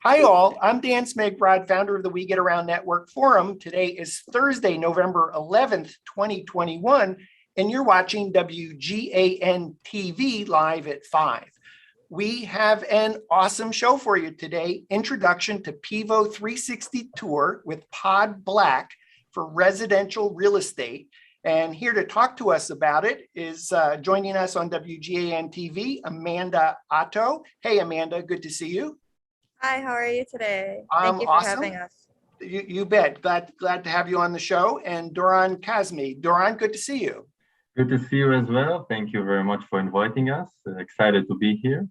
Hi all, I'm Dan Smegbrod, founder of the We Get Around Network Forum. Today is Thursday, November 11th, 2021, and you're watching WGAN TV live at 5. We have an awesome show for you today. Introduction to Pivo 360 Tour with Pod Black for residential real estate. And here to talk to us about it is joining us on WGAN TV, Amanda Otto. Hey, Amanda, good to see you. Hi, how are you today? Thank you for Awesome. having us. You bet. Glad to have you on the show. And Doron Kazmi. Doron, good to see you. Good to see you as well. Thank you very much for inviting us. Excited to be here.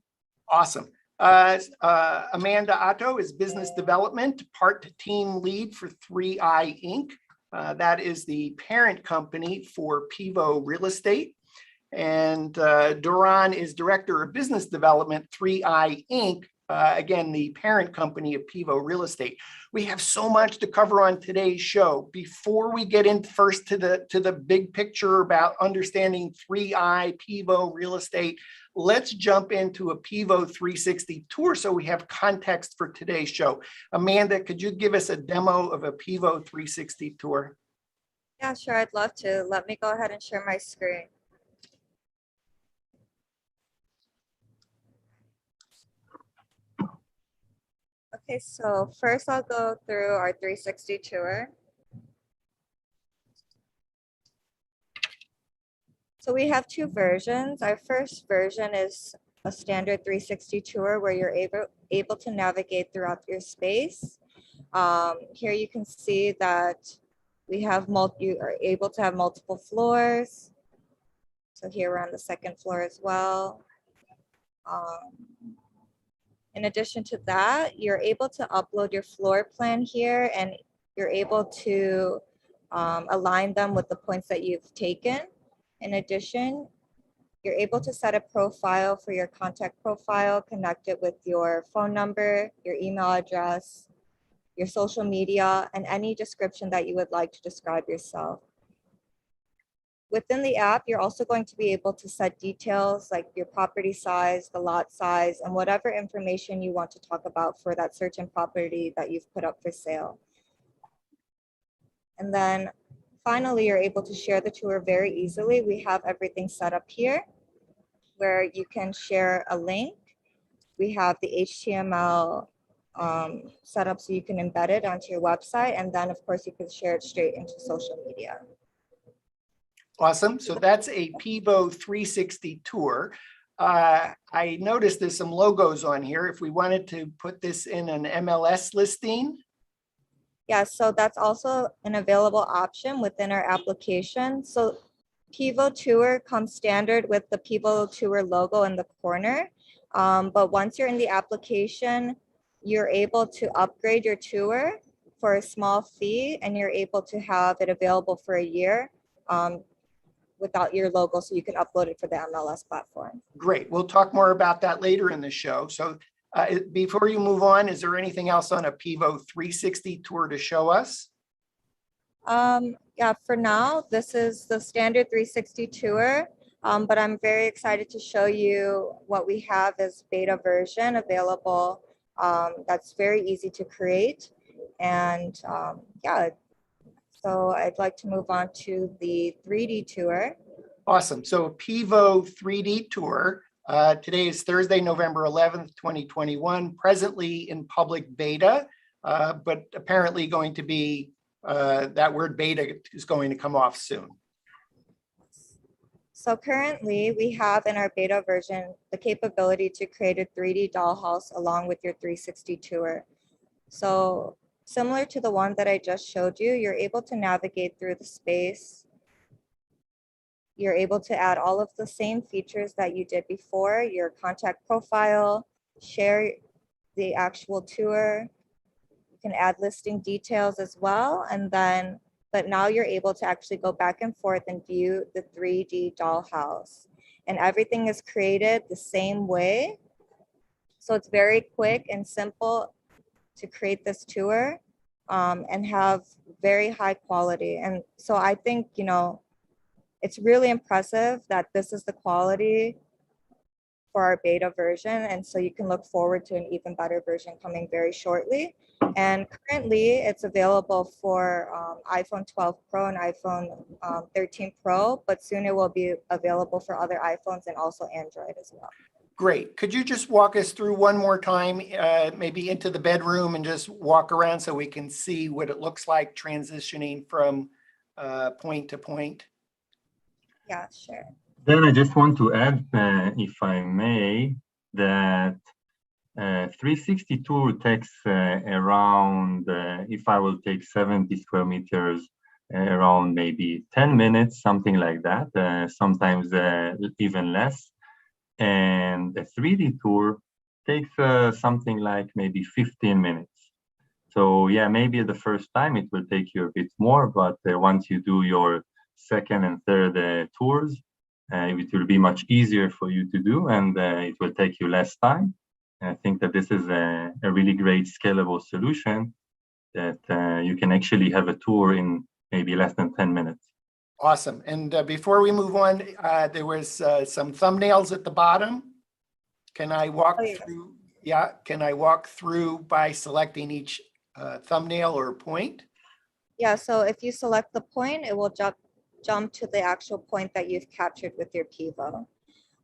Awesome. Amanda Otto is business development, part team lead for 3i Inc. That is the parent company for Pivo Real Estate. And Doron is director of business development, 3i Inc. Again, the parent company of Pivo Real Estate. We have so much to cover on today's show. Before we get in first to the big picture about understanding 3i Pivo Real Estate, let's jump into a Pivo 360 tour so we have context for today's show. Amanda, could you give us a demo of a Pivo 360 tour? Yeah, sure, I'd love to. Let me go ahead and share my screen. Okay, so first I'll go through our 360 tour. So we have two versions. Our first version is a standard 360 tour where you're able to navigate throughout your space. Here you can see that you are able to have multiple floors. So here we're on the second floor as well. In addition to that, you're able to upload your floor plan here, and you're able to align them with the points that you've taken. In addition, you're able to set a profile for your contact profile, connect it with your phone number, your email address, your social media, and any description that you would like to describe yourself. Within the app, you're also going to be able to set details like your property size, the lot size, and whatever information you want to talk about for that certain property that you've put up for sale. And then finally, you're able to share the tour very easily. We have everything set up here where you can share a link. We have the HTML set up so you can embed it onto your website. And then of course you can share it straight into social media. Awesome. So that's a Pivo 360 tour. I noticed there's some logos on here. If we wanted to put this in an MLS listing. Yeah, so that's also an available option within our application. So Pivo Tour comes standard with the Pivo Tour logo in the corner. But once you're in the application, you're able to upgrade your tour for a small fee, and you're able to have it available for a year without your logo, so you can upload it for the MLS platform. Great. We'll talk more about that later in the show. So before you move on, is there anything else on a Pivo 360 tour to show us? Yeah, for now, this is the standard 360 tour, but I'm very excited to show you what we have as beta version available. That's very easy to create. And yeah, so I'd like to move on to the 3D tour. Awesome. So Pivo 3D tour. Today is Thursday, November 11th, 2021, presently in public beta, but apparently going to be, that word beta is going to come off soon. So currently we have in our beta version the capability to create a 3D dollhouse along with your 360 tour. So similar to the one that I just showed you, you're able to navigate through the space. You're able to add all of the same features that you did before, your contact profile, share the actual tour. You can add listing details as well. And then, but now you're able to actually go back and forth and view the 3D dollhouse. And everything is created the same way. So it's very quick and simple to create this tour and have very high quality. And so I think, you know, it's really impressive that this is the quality for our beta version. And so you can look forward to an even better version coming very shortly. And currently it's available for iPhone 12 Pro and iPhone 13 Pro, but soon it will be available for other iPhones and also Android as well. Great. Could you just walk us through one more time, maybe into the bedroom and just walk around so we can see what it looks like transitioning from point to point? Yeah, sure. Then I just want to add, if I may, that 360 tour takes around, if I will take 70 square meters, around maybe 10 minutes, something like that, sometimes even less. And a 3D tour takes something like maybe 15 minutes. So yeah, maybe the first time it will take you a bit more, but once you do your second and third tours, it will be much easier for you to do, and it will take you less time. And I think that this is a really great scalable solution that you can actually have a tour in maybe less than 10 minutes. Awesome. And before we move on, there was some thumbnails at the bottom. Can I walk through? Yeah, can I walk through by selecting each thumbnail or point? Yeah, so if you select the point, it will jump to the actual point that you've captured with your Pivo.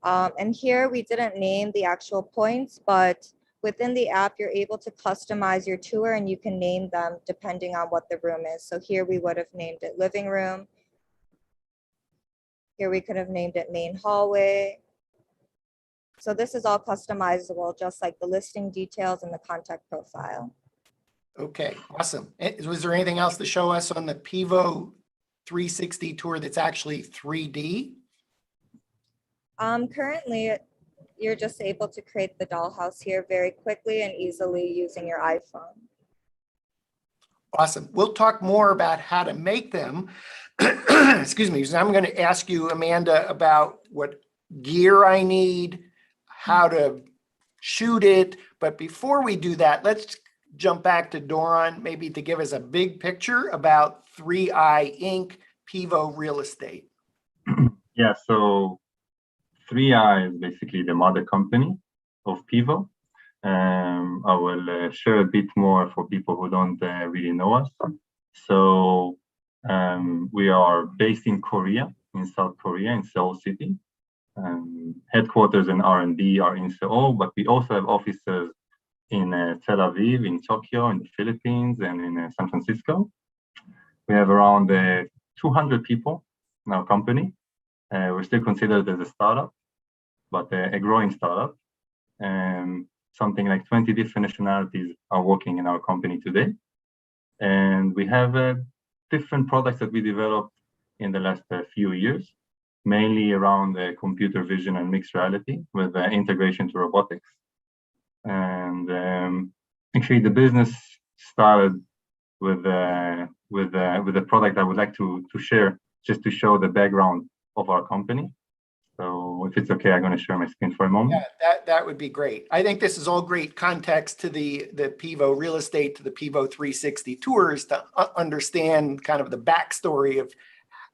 And here we didn't name the actual points, but within the app, you're able to customize your tour and you can name them depending on what the room is. So here we would have named it living room. Here we could have named it main hallway. So this is all customizable, just like the listing details and the contact profile. Okay, awesome. Was there anything else to show us on the Pivo 360 tour that's actually 3D? Currently, you're just able to create the dollhouse here very quickly and easily using your iPhone. Awesome. We'll talk more about how to make them. Excuse me. So I'm going to ask you, Amanda, about what gear I need, how to shoot it. But before we do that, let's jump back to Doron, maybe to give us a big picture about 3i Inc. Pivo Real Estate. Yeah, so 3i is basically the mother company of Pivo. I will share a bit more for people who don't really know us. So we are based in Korea, in South Korea, in Seoul City. Headquarters and R&D are in Seoul, but we also have offices in Tel Aviv, in Tokyo, in the Philippines, and in San Francisco. We have around 200 people in our company. We're still considered as a startup, but a growing startup. Something like 20 different nationalities are working in our company today. And we have different products that we developed in the last few years, mainly around computer vision and mixed reality with integration to robotics. And actually, the business started with a product I would like to share, just to show the background of our company. So if it's okay, I'm going to share my screen for a moment. Yeah, that would be great. I think this is all great context to the Pivo Real Estate, to the Pivo 360 tours, to understand kind of the backstory of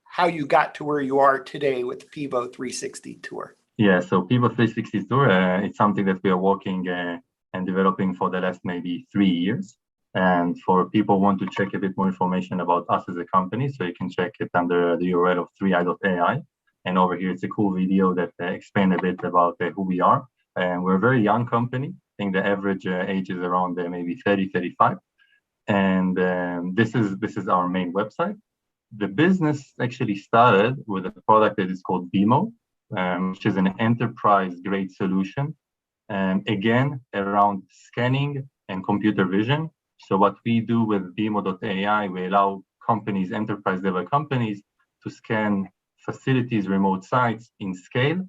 how you got to where you are today with the Pivo 360 tour. Yeah, so Pivo 360 tour, it's something that we are working and developing for the last maybe 3 years. And for people who want to check a bit more information about us as a company, so you can check it under the URL of 3i.ai. And over here, it's a cool video that explains a bit about who we are. And we're a very young company. I think the average age is around maybe 30, 35. And this is our main website. The business actually started with a product that is called BIMO, which is an enterprise-grade solution. Again, around scanning and computer vision. So what we do with BIMO.ai, we allow companies, enterprise-level companies, to scan facilities, remote sites in scale,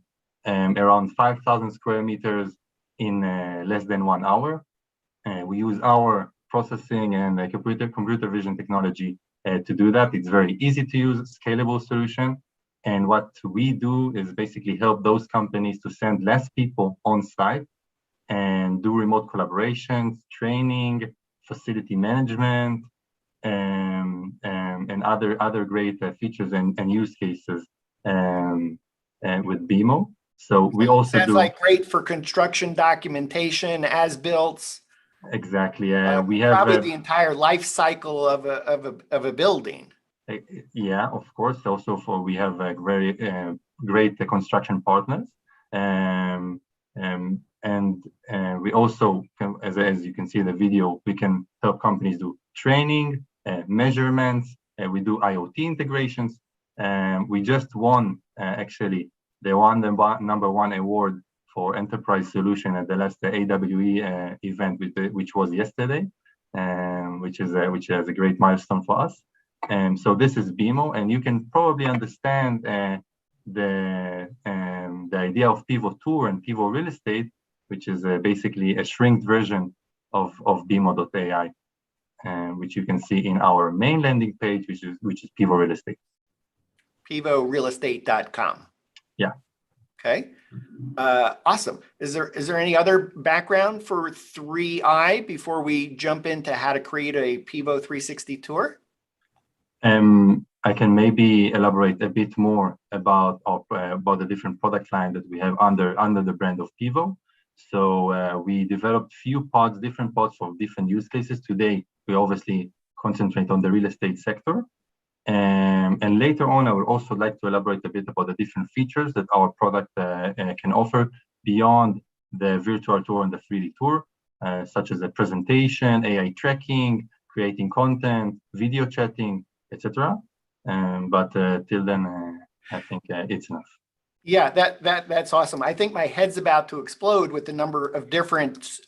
around 5,000 square meters in less than 1 hour. We use our processing and computer vision technology to do that. It's very easy to use, scalable solution. And what we do is basically help those companies to send less people on site and do remote collaborations, training, facility management, and other great features and use cases with BIMO. So we also Sounds do like great for construction documentation, as-built, exactly. We have probably the entire life cycle of a building. yeah, of course. Also, we have a very great construction partners, and we also can, as you can see in the video, we can help companies do training, measurements. We do IoT integrations. We just won actually the number one award for enterprise solution at the last AWE event, which was yesterday, which is a great milestone for us. So this is BMO, and you can probably understand the idea of Pivo Tour and Pivo Real Estate, which is basically a shrinked version of BMO.ai, which you can see in our main landing page, which is Pivo Real Estate. PivoRealestate.com. Yeah. Okay. Awesome. Is there any other background for 3i before we jump into how to create a Pivo 360 tour? I can maybe elaborate a bit more about the different product line that we have under the brand of Pivo. So we developed different pods for different use cases. Today, we obviously concentrate on the real estate sector. And later on, I would also like to elaborate a bit about the different features that our product can offer beyond the virtual tour and the 3D tour, such as the presentation, AI tracking, creating content, video chatting, etc. But till then, I think it's enough. Yeah, that's awesome. I think my head's about to explode with the number of different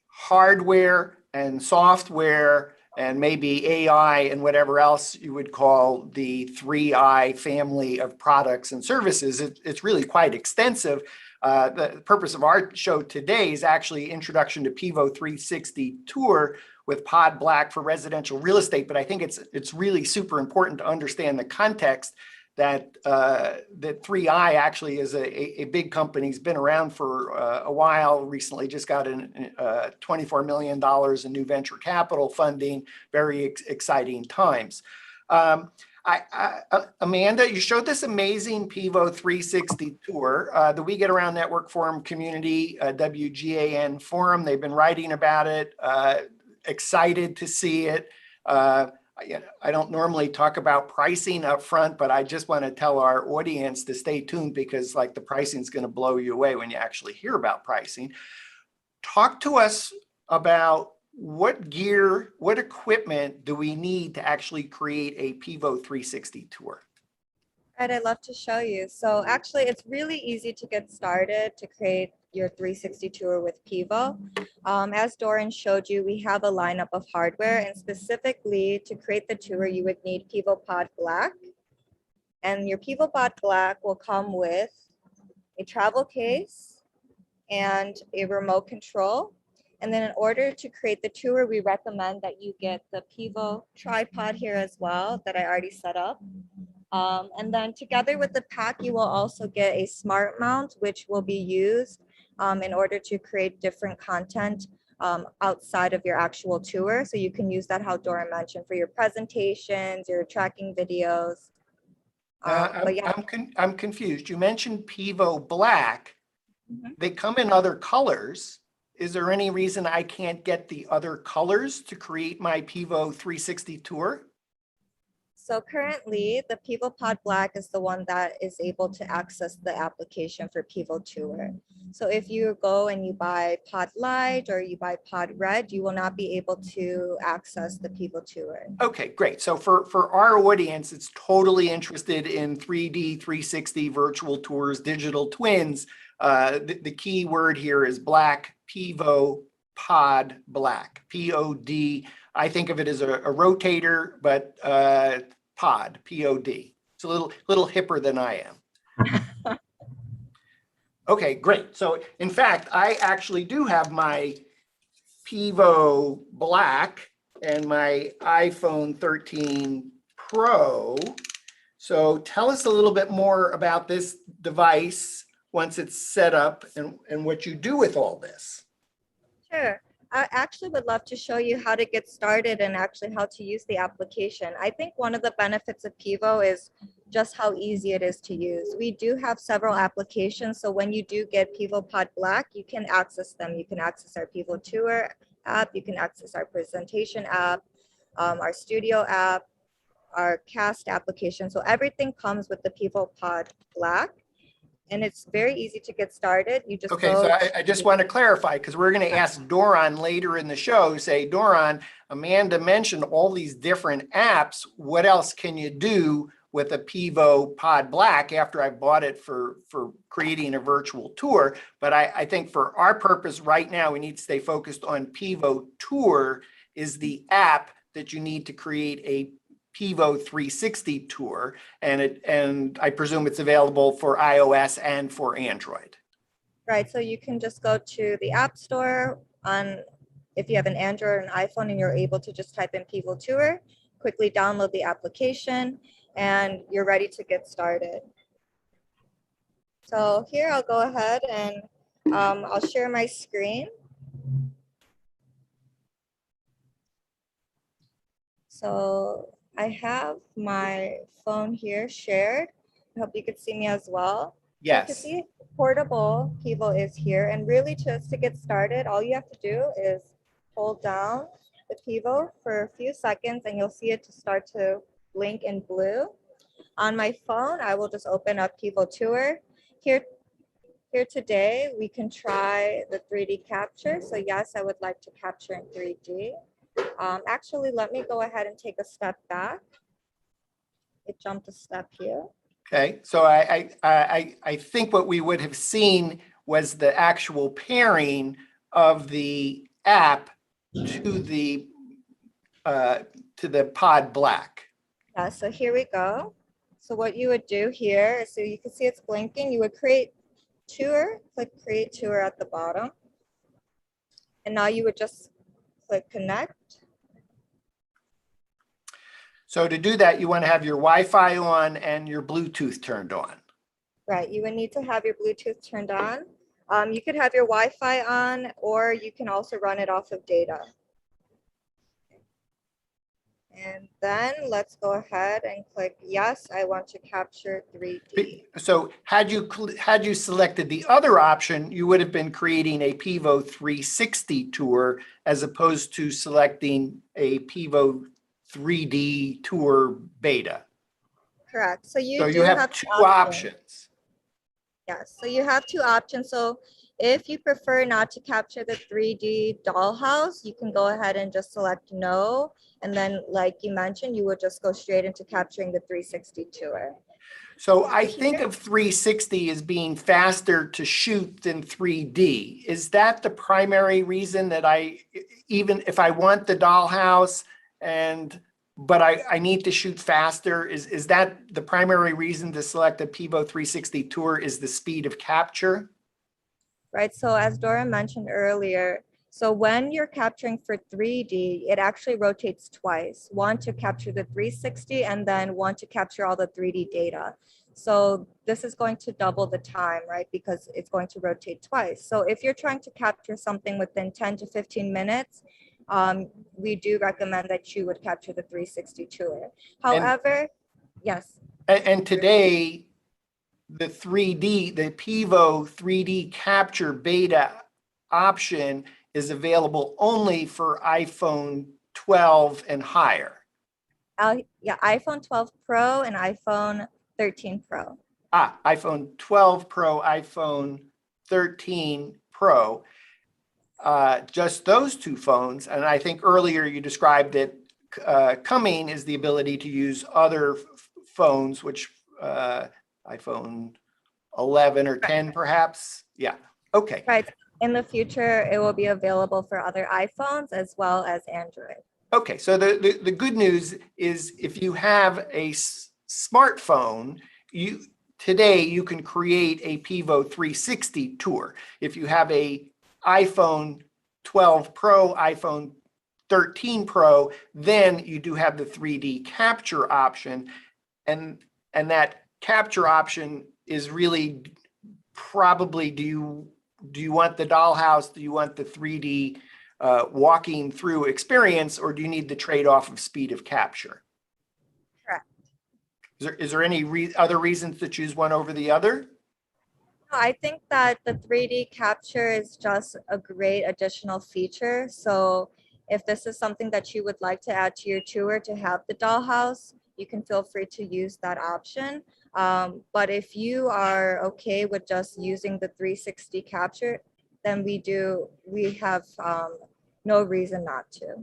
hardware and software and maybe AI and whatever else you would call the 3i family of products and services. It's really quite extensive. The purpose of our show today is actually introduction to Pivo 360 Tour with Pod Black for residential real estate. But I think it's really super important to understand the context that 3i actually is a big company. It's been around for a while. Recently just got $24 million in new venture capital funding. Very exciting times. Amanda, you showed this amazing Pivo 360 tour. The We Get Around Network Forum community, WGAN Forum, they've been writing about it. Excited to see it. I don't normally talk about pricing up front, but I just want to tell our audience to stay tuned because the pricing is going to blow you away when you actually hear about pricing. Talk to us about what gear, what equipment do we need to actually create a Pivo 360 tour? Right, I'd love to show you. So actually, it's really easy to get started to create your 360 tour with Pivo. As Doran showed you, we have a lineup of hardware, and specifically to create the tour, you would need Pivo Pod Black. And your Pivo Pod Black will come with a travel case and a remote control. And then in order to create the tour, we recommend that you get the Pivo tripod here as well that I already set up. And then together with the pack, you will also get a smart mount, which will be used in order to create different content outside of your actual tour. So you can use that, how Dora mentioned, for your presentations, your tracking videos. I'm confused. You mentioned Pivo Black. Mm-hmm. They come in other colors. Is there any reason I can't get the other colors to create my Pivo 360 tour? So currently, the Pivo Pod Black is the one that is able to access the application for Pivo Tour. So if you go and you buy Pod Light or you buy Pod Red, you will not be able to access the Pivo Tour. Okay, great. So for our audience, it's totally interested in 3D, 360 virtual tours, digital twins. The key word here is Black, Pivo Pod Black, P-O-D. I think of it as a rotator, but pod, P-O-D. It's a little hipper than I am. Okay, great. So in fact, I actually do have my Pivo Black and my iPhone 13 Pro. So tell us a little bit more about this device once it's set up and what you do with all this. Sure. I actually would love to show you how to get started and actually how to use the application. I think one of the benefits of Pivo is just how easy it is to use. We do have several applications. So when you do get PivoPod Black, you can access them. You can access our Pivo Tour app. You can access our presentation app, our studio app, our cast application. So everything comes with the PivoPod Black. And it's very easy to get started. You just Okay, go so I just want to clarify, because we're going to ask Doron later in the show, say, Doron, Amanda mentioned all these different apps. What else can you do with a Pivo Pod Black after I bought it for creating a virtual tour? But I think for our purpose right now, we need to stay focused on Pivo Tour is the app that you need to create a Pivo 360 tour, and I presume it's available for iOS and for Android. Right, so you can just go to the App Store on, if you have an Android or an iPhone, and you're able to just type in Pivo Tour, quickly download the application, and you're ready to get started. So here I'll go ahead and I'll share my screen. So I have my phone here shared. I hope you could see me as well. Yes. So you can see portable Pivo is here, and really just to get started, all you have to do is hold down the Pivo for a few seconds and you'll see it to start to blink in blue. On my phone, I will just open up Pivo Tour. Here today, we can try the 3D capture. So yes, I would like to capture in 3D. Actually, let me go ahead and take a step back. It jumped a step here. Okay, so I think what we would have seen was the actual pairing of the app to the Pod Black. Yeah, so here we go. So what you would do here is, so you can see it's blinking, you would create tour, click create tour at the bottom. And now you would just click connect. So to do that, you want to have your Wi-Fi on and your Bluetooth turned on. Right, you would need to have your Bluetooth turned on. You could have your Wi-Fi on, or you can also run it off of data. And then let's go ahead and click yes, I want to capture 3D. So had you selected the other option, you would have been creating a Pivo 360 tour as opposed to selecting a Pivo 3D tour beta. Correct. So you have two options. Yes, so you have two options. So if you prefer not to capture the 3D dollhouse, you can go ahead and just select no. And then like you mentioned, you would just go straight into capturing the 360 tour. So I think of 360 as being faster to shoot than 3D. Is that the primary reason that even if I want the dollhouse but I need to shoot faster, is that the primary reason to select a Pivo 360 tour is the speed of capture? Right, so as Dora mentioned earlier, so when you're capturing for 3D, it actually rotates twice. One to capture the 360 and then one to capture all the 3D data. So this is going to double the time, right? Because it's going to rotate twice. So if you're trying to capture something within 10 to 15 minutes, we do recommend that you would capture the 360 tour. However, yes. And today, the Pivo 3D capture beta option is available only for iPhone 12 and higher. Yeah, iPhone 12 Pro and iPhone 13 Pro. iPhone 12 Pro, iPhone 13 Pro. Just those two phones. And I think earlier you described that coming is the ability to use other phones, which iPhone 11 or 10 perhaps. Yeah. Okay. Right. In the future, it will be available for other iPhones as well as Android. Okay. So the good news is if you have a smartphone, today you can create a Pivo 360 tour. If you have a iPhone 12 Pro, iPhone 13 Pro, then you do have the 3D capture option. And that capture option is really probably, do you want the dollhouse? Do you want the 3D walking through experience, or do you need the trade-off of speed of capture? Correct. Is there any other reasons to choose one over the other? I think that the 3D capture is just a great additional feature. So if this is something that you would like to add to your tour to have the dollhouse, you can feel free to use that option. But if you are okay with just using the 360 capture, then we have no reason not to.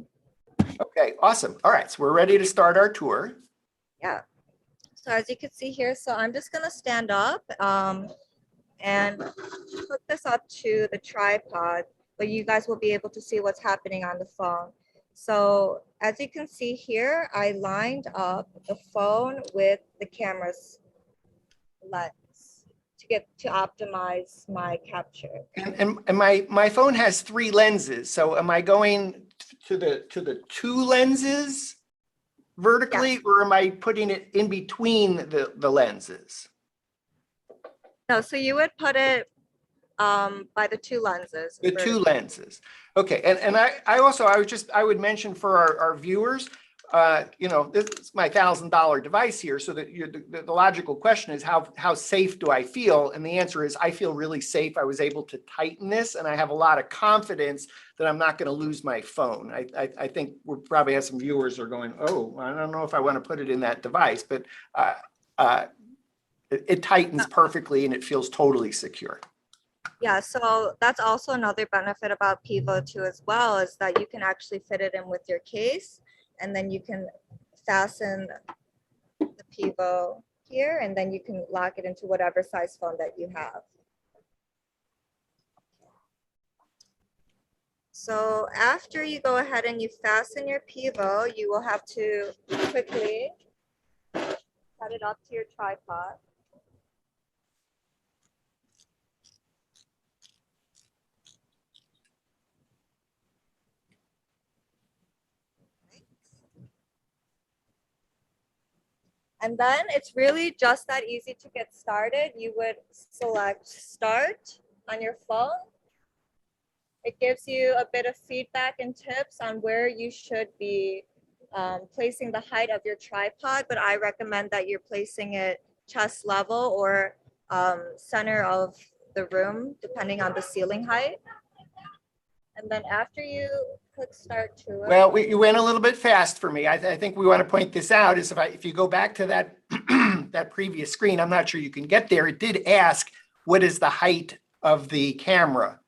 Okay, awesome. All right, so we're ready to start our tour. Yeah. So as you can see here, so I'm just gonna stand up and hook this up to the tripod, but you guys will be able to see what's happening on the phone. So as you can see here, I lined up the phone with the camera's lens to optimize my capture. And my phone has 3 lenses. So am I going to the 2 lenses vertically, or am I putting it in between the lenses? No, so you would put it by the 2 lenses. The 2 lenses. Okay, and I would mention for our viewers, you know, this is my $1,000 device here, so that the logical question is how safe do I feel? And the answer is I feel really safe. I was able to tighten this, and I have a lot of confidence that I'm not going to lose my phone. I think we probably have some viewers who are going, oh, I don't know if I want to put it in that device, but it tightens perfectly and it feels totally secure. Yeah, so that's also another benefit about Pivo 2 as well, is that you can actually fit it in with your case, and then you can fasten the Pivo here, and then you can lock it into whatever size phone that you have. So after you go ahead and you fasten your Pivo, you will have to quickly set it up to your tripod. And then it's really just that easy to get started. You would select start on your phone. It gives you a bit of feedback and tips on where you should be placing the height of your tripod, but I recommend that you're placing it chest level or center of the room, depending on the ceiling height. And then after you click start to it. Well, you went a little bit fast for me. I think we want to point this out is if you go back to that that previous screen, I'm not sure you can get there. It did ask, what is the height of the camera?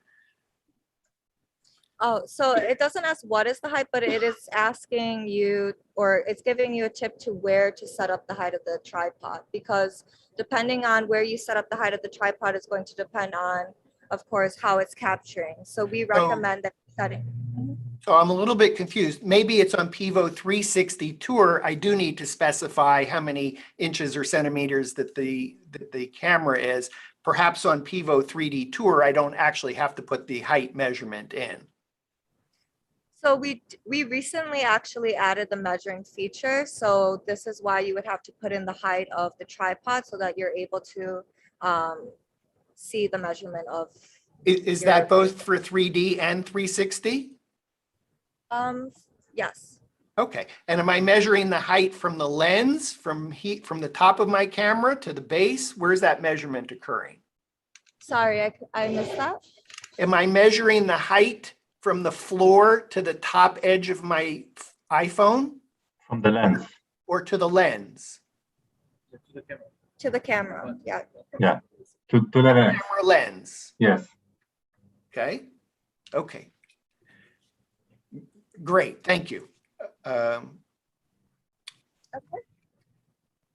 Oh, so it doesn't ask what is the height, but it is asking you, or it's giving you a tip to where to set up the height of the tripod, because depending on where you set up the height of the tripod is going to depend on, of course, how it's capturing. So we recommend that setting. So I'm a little bit confused. Maybe it's on Pivo 360 Tour. I do need to specify how many inches or centimeters that the camera is. Perhaps on Pivo 3D Tour, I don't actually have to put the height measurement in. So we recently actually added the measuring feature. So this is why you would have to put in the height of the tripod so that you're able to see the measurement of. Is that both for 3D and 360? Yes. Okay, and am I measuring the height from the lens, from the top of my camera to the base? Where's that measurement occurring? Sorry, I missed that. Am I measuring the height from the floor to the top edge of my iPhone? From the lens. Or to the lens? To the camera, yeah. Yeah, to the lens. Camera lens. Yes. Okay, okay. Great, thank you. Okay.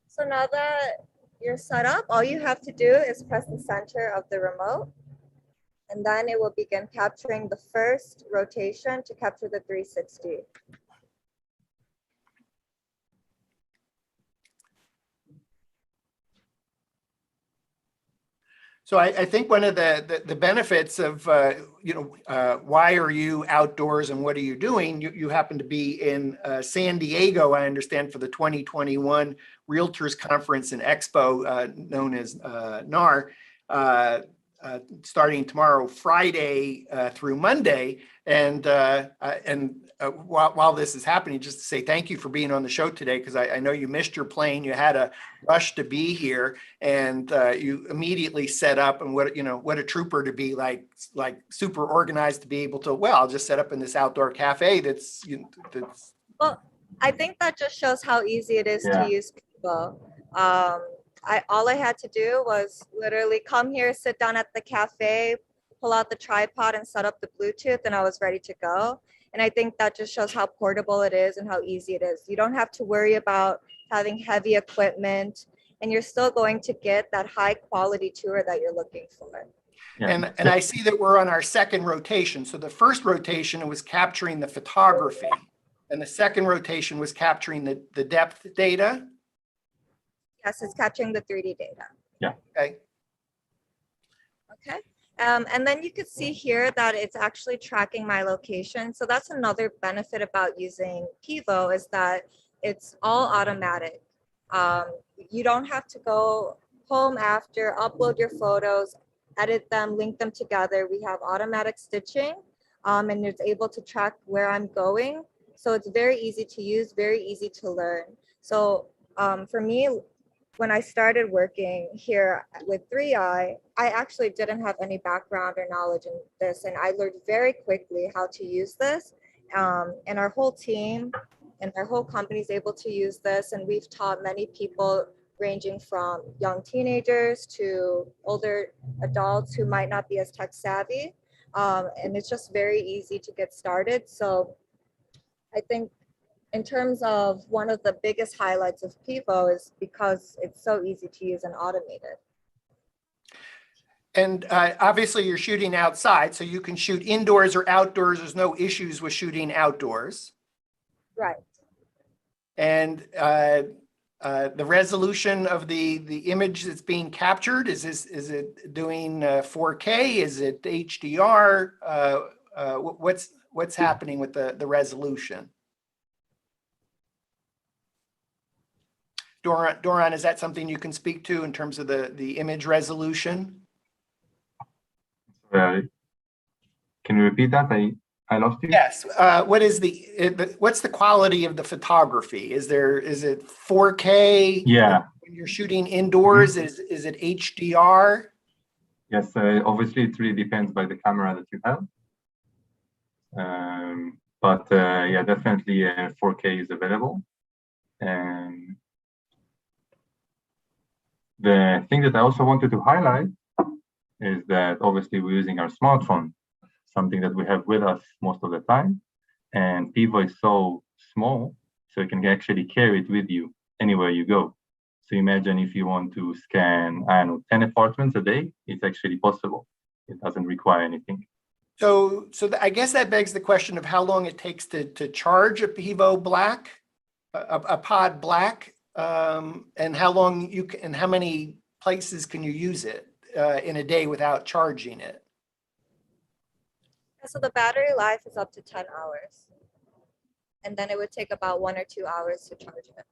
So now that you're set up, all you have to do is press the center of the remote, and then it will begin capturing the first rotation to capture the 360. So I think one of the benefits of, why are you outdoors and what are you doing? You happen to be in San Diego, I understand, for the 2021 Realtors Conference and Expo, known as NAR. starting tomorrow, Friday through Monday. And while this is happening, just to say thank you for being on the show today, because I know you missed your plane. You had a rush to be here, and you immediately set up. And what a trooper to be, like super organized to be able to. Well, I'll just set up in this outdoor cafe. That's Well, I think that just shows how easy it is Yeah. to use Pivo. All I had to do was literally come here, sit down at the cafe, pull out the tripod and set up the Bluetooth, and I was ready to go. And I think that just shows how portable it is and how easy it is. You don't have to worry about having heavy equipment, and you're still going to get that high quality tour that you're looking for. Yeah. And I see that we're on our second rotation. So the first rotation was capturing the photography, and the second rotation was capturing the depth data. Yes, it's capturing the 3D data. Okay. Okay. And then you could see here that it's actually tracking my location. So that's another benefit about using Pivo, is that it's all automatic. You don't have to go home after, upload your photos, edit them, link them together. We have automatic stitching, and it's able to track where I'm going. So it's very easy to use, very easy to learn. So for me, when I started working here with 3i, I actually didn't have any background or knowledge in this, and I learned very quickly how to use this. And our whole team and our whole company is able to use this, and we've taught many people, ranging from young teenagers to older adults who might not be as tech savvy. And it's just very easy to get started. So I think in terms of one of the biggest highlights of Pivo is because it's so easy to use and automated. And obviously you're shooting outside, so you can shoot indoors or outdoors. There's no issues with shooting outdoors. Right. And the resolution of the image that's being captured, is it doing 4K? Is it HDR? What's happening with the resolution? Doron, is that something you can speak to in terms of the image resolution? Can you repeat that? I lost you. Yes. What's the quality of the photography? Is it 4K? Yeah. When you're shooting indoors, is it HDR? Yes. Obviously, it really depends by the camera that you have. But yeah, definitely 4K is available. And the thing that I also wanted to highlight is that obviously we're using our smartphone, something that we have with us most of the time. And Pivo is so small, so you can actually carry it with you anywhere you go. So imagine if you want to scan, I don't know, 10 apartments a day, it's actually possible. It doesn't require anything. So I guess that begs the question of how long it takes to charge a Pivo Black, a Pod Black, and how long and how many places can you use it in a day without charging it? So the battery life is up to 10 hours. And then it would take about 1 or 2 hours to charge it.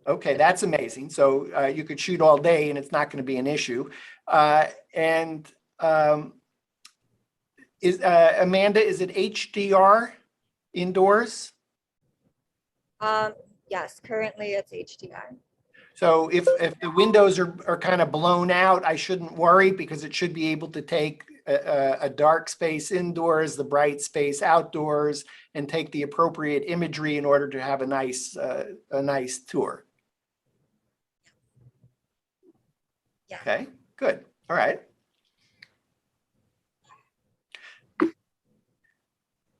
Okay, that's amazing. So you could shoot all day and it's not going to be an issue. Amanda, is it HDR indoors? Yes, currently it's HDR. So if the windows are kind of blown out, I shouldn't worry, because it should be able to take a dark space indoors, the bright space outdoors, and take the appropriate imagery in order to have a nice tour. Yeah. Okay, good. All right.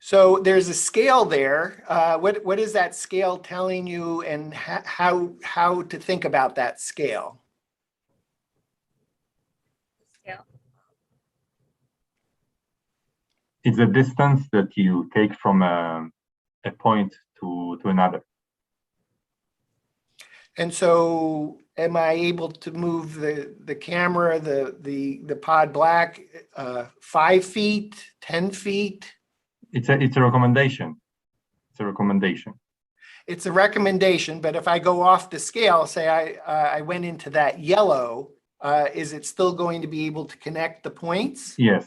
So there's a scale there. What is that scale telling you, and how to think about that scale? Scale. It's a distance that you take from a point to another. And so am I able to move the camera, the Pod Black 5 feet, 10 feet? It's a recommendation. It's a recommendation. It's a recommendation, but if I go off the scale, say I went into that yellow, is it still going to be able to connect the points? Yes,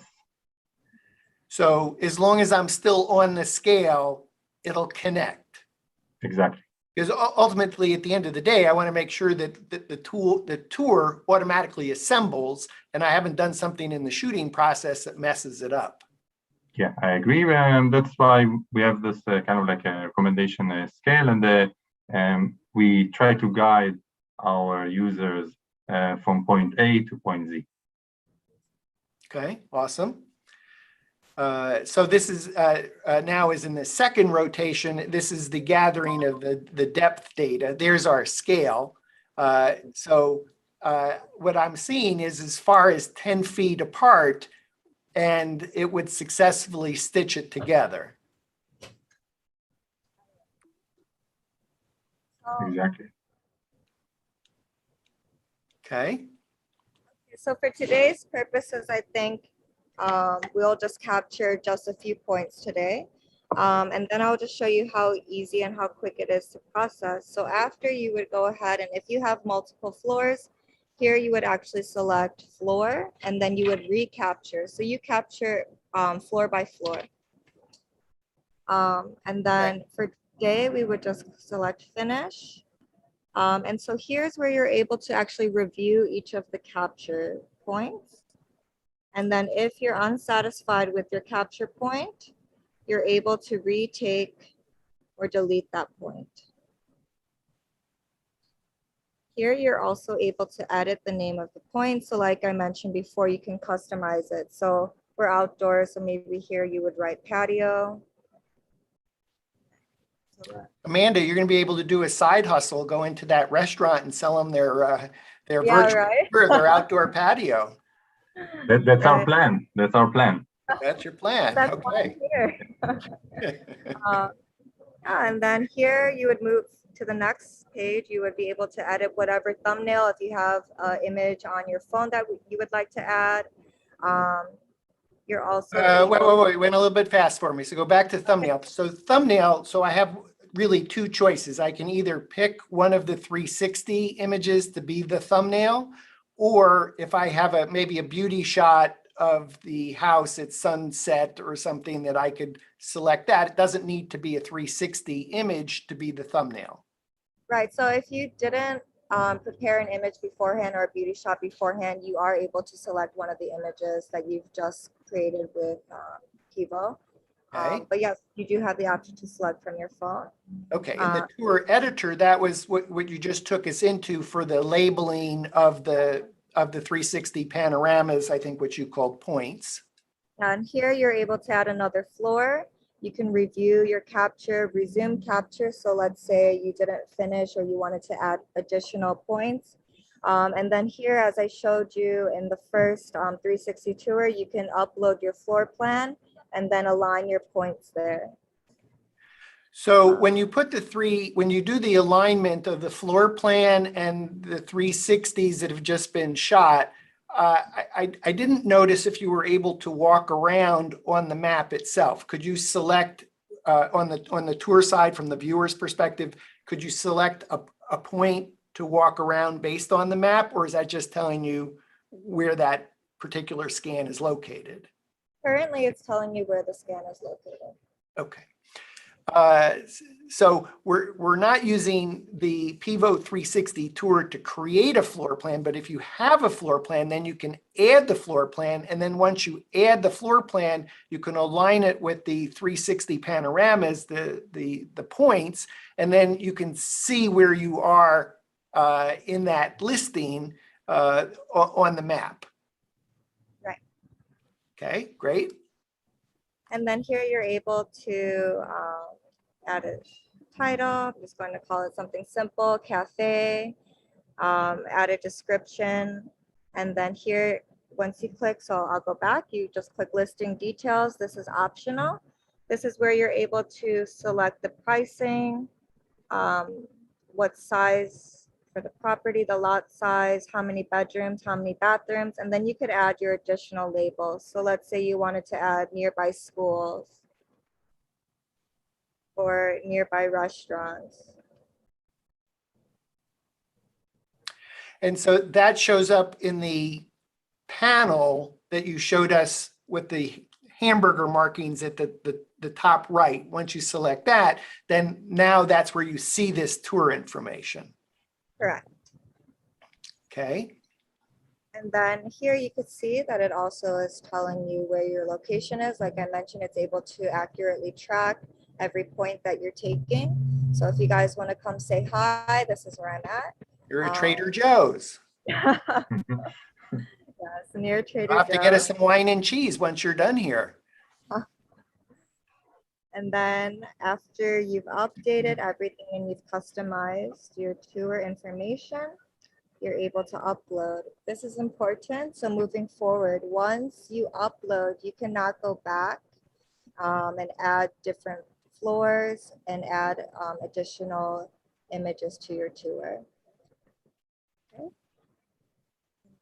So as long as I'm still on the scale, it'll connect. exactly. Because ultimately, at the end of the day, I want to make sure that the tour automatically assembles, and I haven't done something in the shooting process that messes it up. Yeah, I agree. And that's why we have this kind of like a recommendation scale, and we try to guide our users from point A to point Z. Okay, awesome. So this is now is in the second rotation. This is the gathering of the depth data. There's our scale. So what I'm seeing is as far as 10 feet apart, and it would successfully stitch it together. Exactly. Okay. So for today's purposes, I think we'll just capture just a few points today. And then I'll just show you how easy and how quick it is to process. So after, you would go ahead, and if you have multiple floors, here you would actually select floor, and then you would recapture. So you capture floor by floor. And then for day, we would just select finish. And so here's where you're able to actually review each of the capture points. And then if you're unsatisfied with your capture point, you're able to retake or delete that point. Here, you're also able to edit the name of the point. So like I mentioned before, you can customize it. So we're outdoors, so maybe here you would write patio. Amanda, you're going to be able to do a side hustle, go into that restaurant and sell them their Yeah, virtual right? or their outdoor patio. That's our Right. plan. That's our plan. That's your plan. That's Okay. here. Yeah, and then here you would move to the next page. You would be able to edit whatever thumbnail, if you have an image on your phone that you would like to add. You're also Wait, went a little bit fast for me. So go back to thumbnail. So thumbnail, so I have really two choices. I can either pick one of the 360 images to be the thumbnail, or if I have maybe a beauty shot of the house at sunset or something, that I could select that. It doesn't need to be a 360 image to be the thumbnail. Right. So if you didn't prepare an image beforehand or a beauty shot beforehand, you are able to select one of the images that you've just created with Pivo. Okay. But yes, you do have the option to select from your phone. Okay, and the tour editor, that was what you just took us into for the labeling of the 360 panoramas, I think what you called points. And here you're able to add another floor. You can review your capture, resume capture. So let's say you didn't finish or you wanted to add additional points. And then here, as I showed you in the first 360 tour, you can upload your floor plan and then align your points there. So when you do the alignment of the floor plan and the 360s that have just been shot, I didn't notice if you were able to walk around on the map itself. Could you select on the tour side from the viewer's perspective, could you select a point to walk around based on the map, or is that just telling you where that particular scan is located? Currently, it's telling you where the scan is located. Okay. So we're not using the Pivo 360 tour to create a floor plan, but if you have a floor plan, then you can add the floor plan. And then once you add the floor plan, you can align it with the 360 panoramas, the points, and then you can see where you are in that listing on the map. Right. Okay, great. And then here you're able to add a title. I'm just going to call it something simple, cafe, add a description. And then here, once you click, so I'll go back, you just click listing details. This is optional. This is where you're able to select the pricing, what size for the property, the lot size, how many bedrooms, how many bathrooms, and then you could add your additional labels. So let's say you wanted to add nearby schools or nearby restaurants. And so that shows up in the panel that you showed us with the hamburger markings at the top right. Once you select that, then now that's where you see this tour information. Correct. Okay. And then here you could see that it also is telling you where your location is. Like I mentioned, it's able to accurately track every point that you're taking. So if you guys want to come say hi, this is where I'm at. You're at Trader Joe's. Yes, near Trader You'll have to get us Joe's. some wine and cheese once you're done here. And then after you've updated everything and you've customized your tour information, you're able to upload. This is important. So moving forward, once you upload, you cannot go back and add different floors and add additional images to your tour. Okay.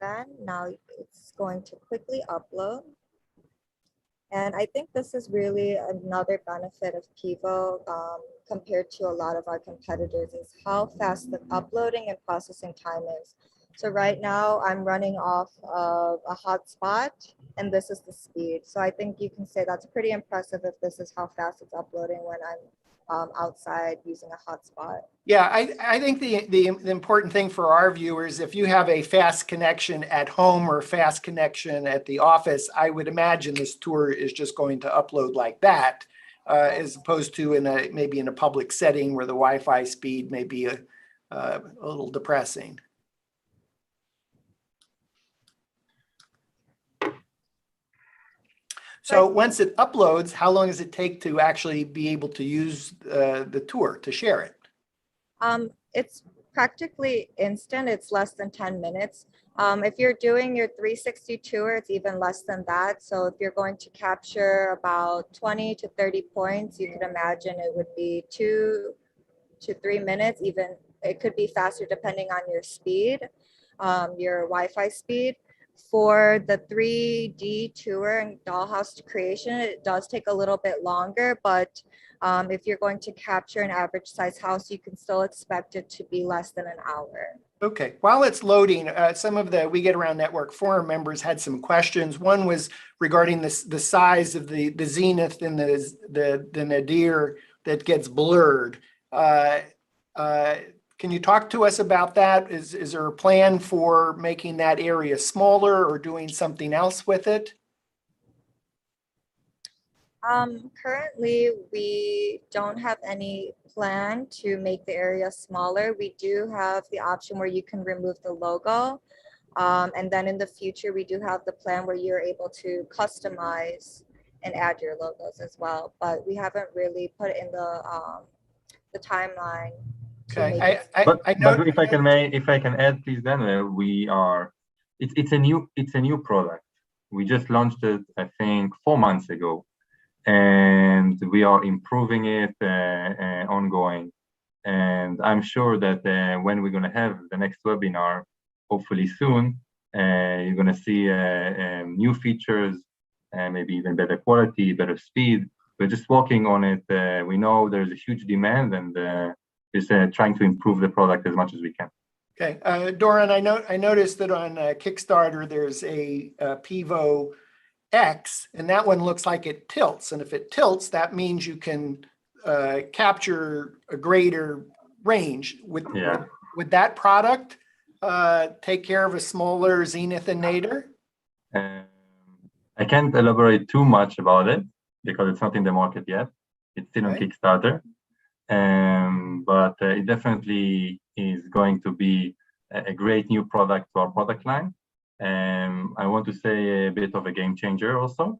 Then now it's going to quickly upload. And I think this is really another benefit of Pivo compared to a lot of our competitors is how fast the uploading and processing time is. So right now I'm running off of a hotspot and this is the speed. So I think you can say that's pretty impressive if this is how fast it's uploading when I'm outside using a hotspot. Yeah, I think the important thing for our viewers, if you have a fast connection at home or fast connection at the office, I would imagine this tour is just going to upload like that, as opposed to maybe in a public setting where the Wi-Fi speed may be a little depressing. So once it uploads, how long does it take to actually be able to use the tour, to share it? It's practically instant. It's less than 10 minutes. If you're doing your 360 tour, it's even less than that. So if you're going to capture about 20 to 30 points, you could imagine it would be 2 to 3 minutes. Even it could be faster depending on your speed, your Wi-Fi speed. For the 3D tour and dollhouse creation, it does take a little bit longer, but if you're going to capture an average size house, you can still expect it to be less than an hour. Okay, while it's loading, some of the We Get Around Network forum members had some questions. One was regarding the size of the zenith and the nadir that gets blurred. Can you talk to us about that? Is there a plan for making that area smaller or doing something else with it? Currently, we don't have any plan to make the area smaller. We do have the option where you can remove the logo. And then in the future, we do have the plan where you're able to customize and add your logos as well. But we haven't really put it in the timeline. Okay, but if I can add, please, then it's a new product. We just launched it, I think, 4 months ago, and we are improving it ongoing. And I'm sure that when we're going to have the next webinar, hopefully soon, you're going to see new features, maybe even better quality, better speed. We're just working on it. We know there's a huge demand, and just trying to improve the product as much as we can. Okay, Doran, I noticed that on Kickstarter there's a Pivo X, and that one looks like it tilts. And if it tilts, that means you can capture a greater range. Would that product take care of a smaller zenith and nadir? I can't elaborate too much about it because it's not in the market yet. It's still on Kickstarter. But it definitely is going to be a great new product to our product line. I want to say a bit of a game changer also.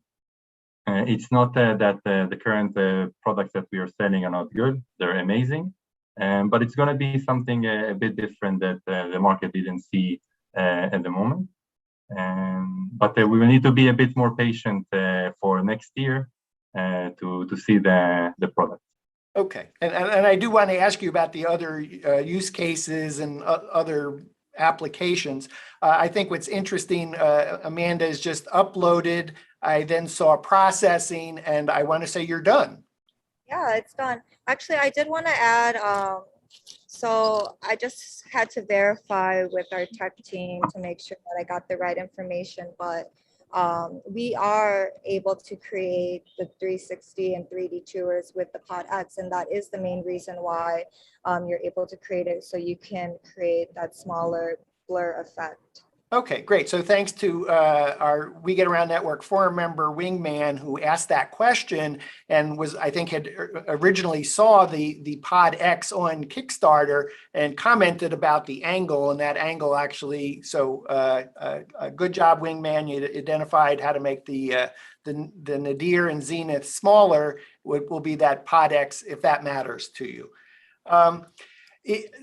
It's not that the current products that we are selling are not good. They're amazing. But it's going to be something a bit different that the market didn't see at the moment. But we will need to be a bit more patient for next year to see the product. Okay, and I do want to ask you about the other use cases and other applications. I think what's interesting, Amanda has just uploaded. I then saw processing, and I want to say you're done. Yeah, it's done. Actually, I did want to add So I just had to verify with our tech team to make sure that I got the right information, but we are able to create the 360 and 3D tours with the Pod X, and that is the main reason why you're able to create it, so you can create that smaller blur effect. Okay, great. So thanks to our We Get Around Network forum member Wingman, who asked that question and was, I think, had originally saw the Pod X on Kickstarter and commented about the angle, and that angle actually. So a good job, Wingman. You identified how to make the nadir and zenith smaller. Will be that Pod X, if that matters to you.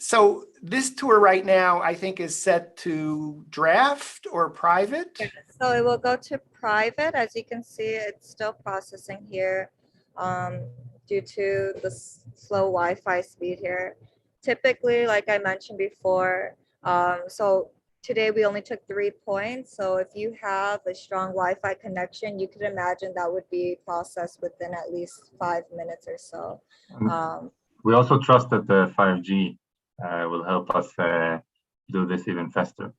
So this tour right now, I think, is set to draft or private. So it will go to private. As you can see, it's still processing here due to the slow Wi-Fi speed here. Typically, like I mentioned before, so today we only took 3 points. So if you have a strong Wi-Fi connection, you could imagine that would be processed within at least 5 minutes or so. We also trust that the 5G will help us do this even faster.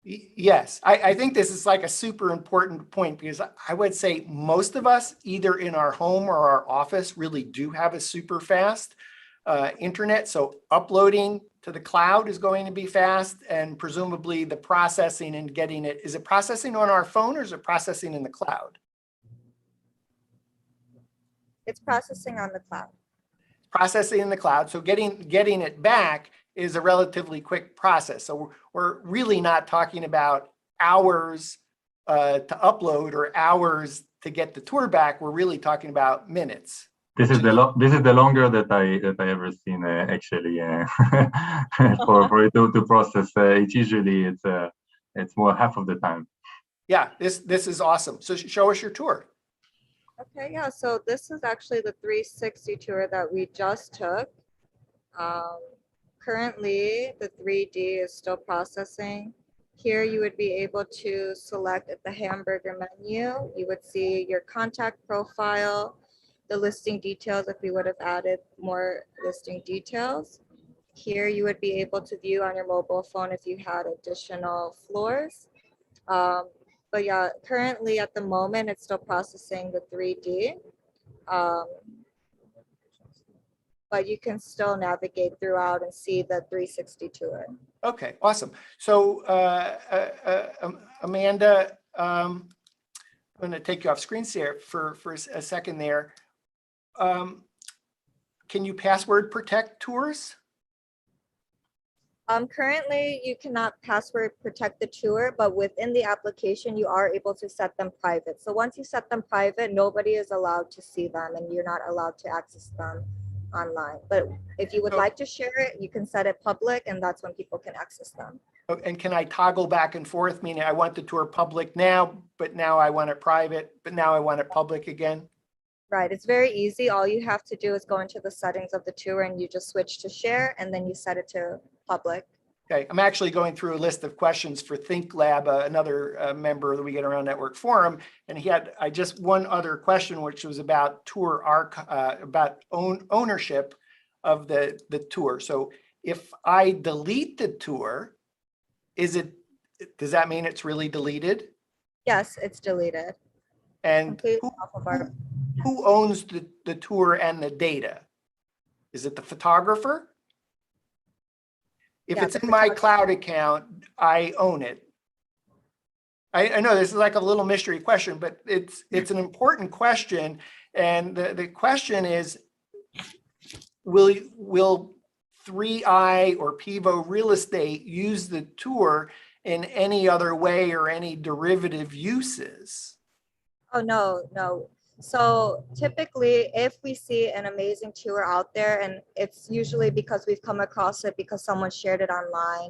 Yes, I think this is like a super important point, because I would say most of us, either in our home or our office, really do have a super fast internet. So uploading to the cloud is going to be fast, and presumably the processing and getting it, is it processing on our phone or is it processing in the cloud? It's processing on the cloud. Processing in the cloud. So getting it back is a relatively quick process. So we're really not talking about hours to upload or hours to get the tour back. We're really talking about minutes. This is the longer that I ever seen actually for it to process. It's usually it's more half of the time. Yeah, this is awesome. So show us your tour. Okay, yeah, so this is actually the 360 tour that we just took. Currently, the 3D is still processing. Here you would be able to select at the hamburger menu. You would see your contact profile, the listing details if we would have added more listing details. Here you would be able to view on your mobile phone if you had additional floors. But yeah, currently at the moment, it's still processing the 3D. But you can still navigate throughout and see the 360 tour. Okay, awesome. So Amanda, I'm going to take you off screen here for a second there. Can you password protect tours? Currently, you cannot password protect the tour, but within the application, you are able to set them private. So once you set them private, nobody is allowed to see them, and you're not allowed to access them online. But if you would like to share it, you can set it public, and that's when people can access them. And can I toggle back and forth, meaning I want the tour public now, but now I want it private, but now I want it public again? Right, it's very easy. All you have to do is go into the settings of the tour and you just switch to share, and then you set it to public. Okay, I'm actually going through a list of questions for ThinkLab, another member of the We Get Around Network forum, and he had just one other question, which was about tour about ownership of the tour. So if I delete the tour, does that mean it's really deleted? Yes, it's deleted. And who owns the tour and the data? Is it the photographer? If it's in my cloud account, I own it. I know this is like a little mystery question, but it's an important question. And the question is, will 3i or Pivo Real Estate use the tour in any other way or any derivative uses? Oh, no. So typically, if we see an amazing tour out there, and it's usually because we've come across it because someone shared it online,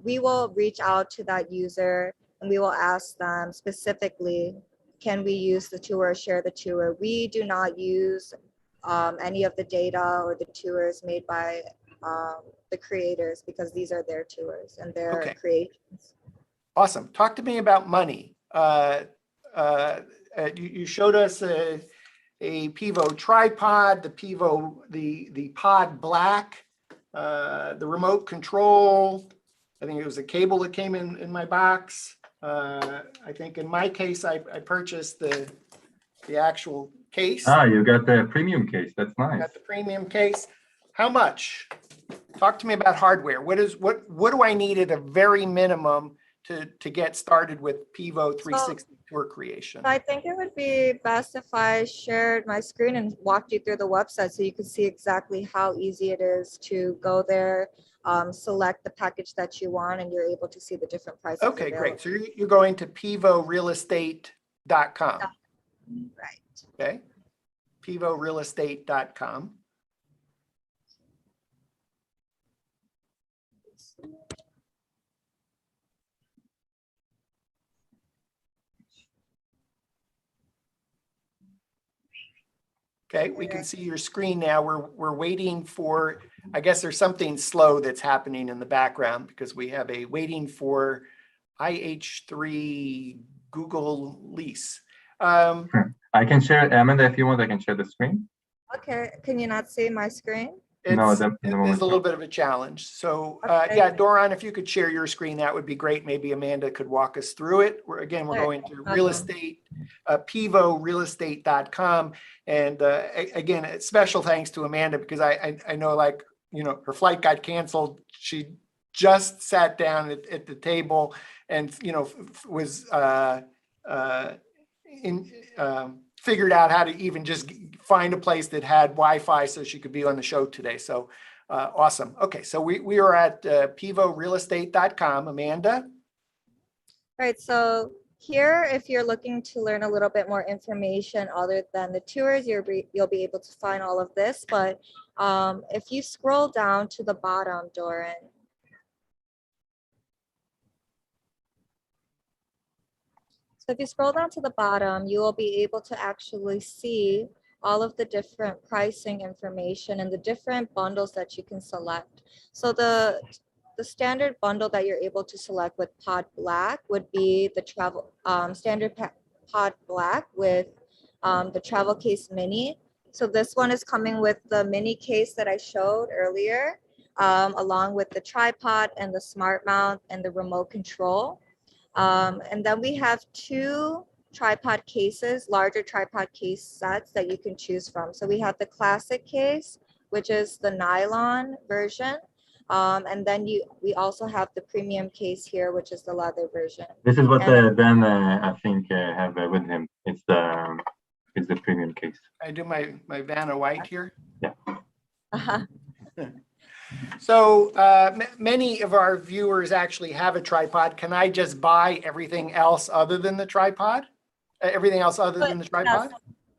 we will reach out to that user and we will ask them specifically, can we use the tour or share the tour? We do not use any of the data or the tours made by the creators, because these are their tours and their creations. Awesome. Talk to me about money. You showed us a Pivo tripod, the Pivo, the Pod Black. The remote control, I think it was a cable that came in my box. I think in my case, I purchased the actual case. Ah, you got the premium case. That's nice. Got the premium case. How much? Talk to me about hardware. What do I need at a very minimum to get started with Pivo 360 tour creation? I think it would be best if I shared my screen and walked you through the website so you could see exactly how easy it is to go there, select the package that you want, and you're able to see the different prices. Okay, available. great. So you're going to pivorealestate.com. Right. Okay. pivorealestate.com. Okay, we can see your screen now. We're waiting for, I guess there's something slow that's happening in the background because we have a waiting for IH3 Google lease. I can share, Amanda, if you want, I can share the screen. Okay, can you not see my screen? No, It's, the it moment is a little bit of a challenge. So Okay. yeah, Doron, if you could share your screen, that would be great. Maybe Amanda could walk us through it. We're Sure, going no to problem. real estate, pivorealestate.com. And again, special thanks to Amanda because I know, like, you know, her flight got canceled. She just sat down at the table and, you know, was figured out how to even just find a place that had Wi-Fi so she could be on the show today. So awesome. Okay, so we are at pivorealestate.com. Amanda? Right, so here, if you're looking to learn a little bit more information other than the tours, you'll be able to find all of this. But if you scroll down to the bottom, Doran, so if you scroll down to the bottom, you will be able to actually see all of the different pricing information and the different bundles that you can select. So the standard bundle that you're able to select with Pod Black would be the travel standard Pod Black with the Travel Case Mini. So this one is coming with the mini case that I showed earlier, along with the tripod and the smart mount and the remote control. And then we have two tripod cases, larger tripod case sets that you can choose from. So we have the classic case, which is the nylon version. And then we also have the premium case here, which is the leather version. This is what And Ben, I think, have with him. It's the premium case. I do my Vanna White here. Yeah. So many of our viewers actually have a tripod. Can I just buy everything else other than the tripod? Everything else other than the tripod?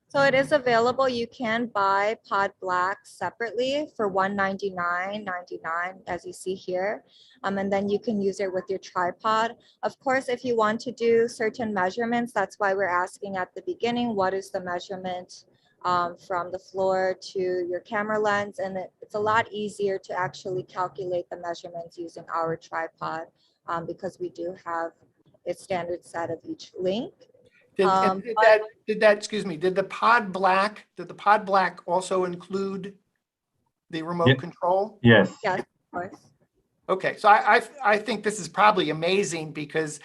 So it is available. You can buy Pod Black separately for $199.99, as you see here. And then you can use it with your tripod. Of course, if you want to do certain measurements, that's why we're asking at the beginning, what is the measurement from the floor to your camera lens? And it's a lot easier to actually calculate the measurements using our tripod because we do have a standard set of each link. Did the Pod Black also include the remote control? Yes. Yes, of course. Okay, so I think this is probably amazing because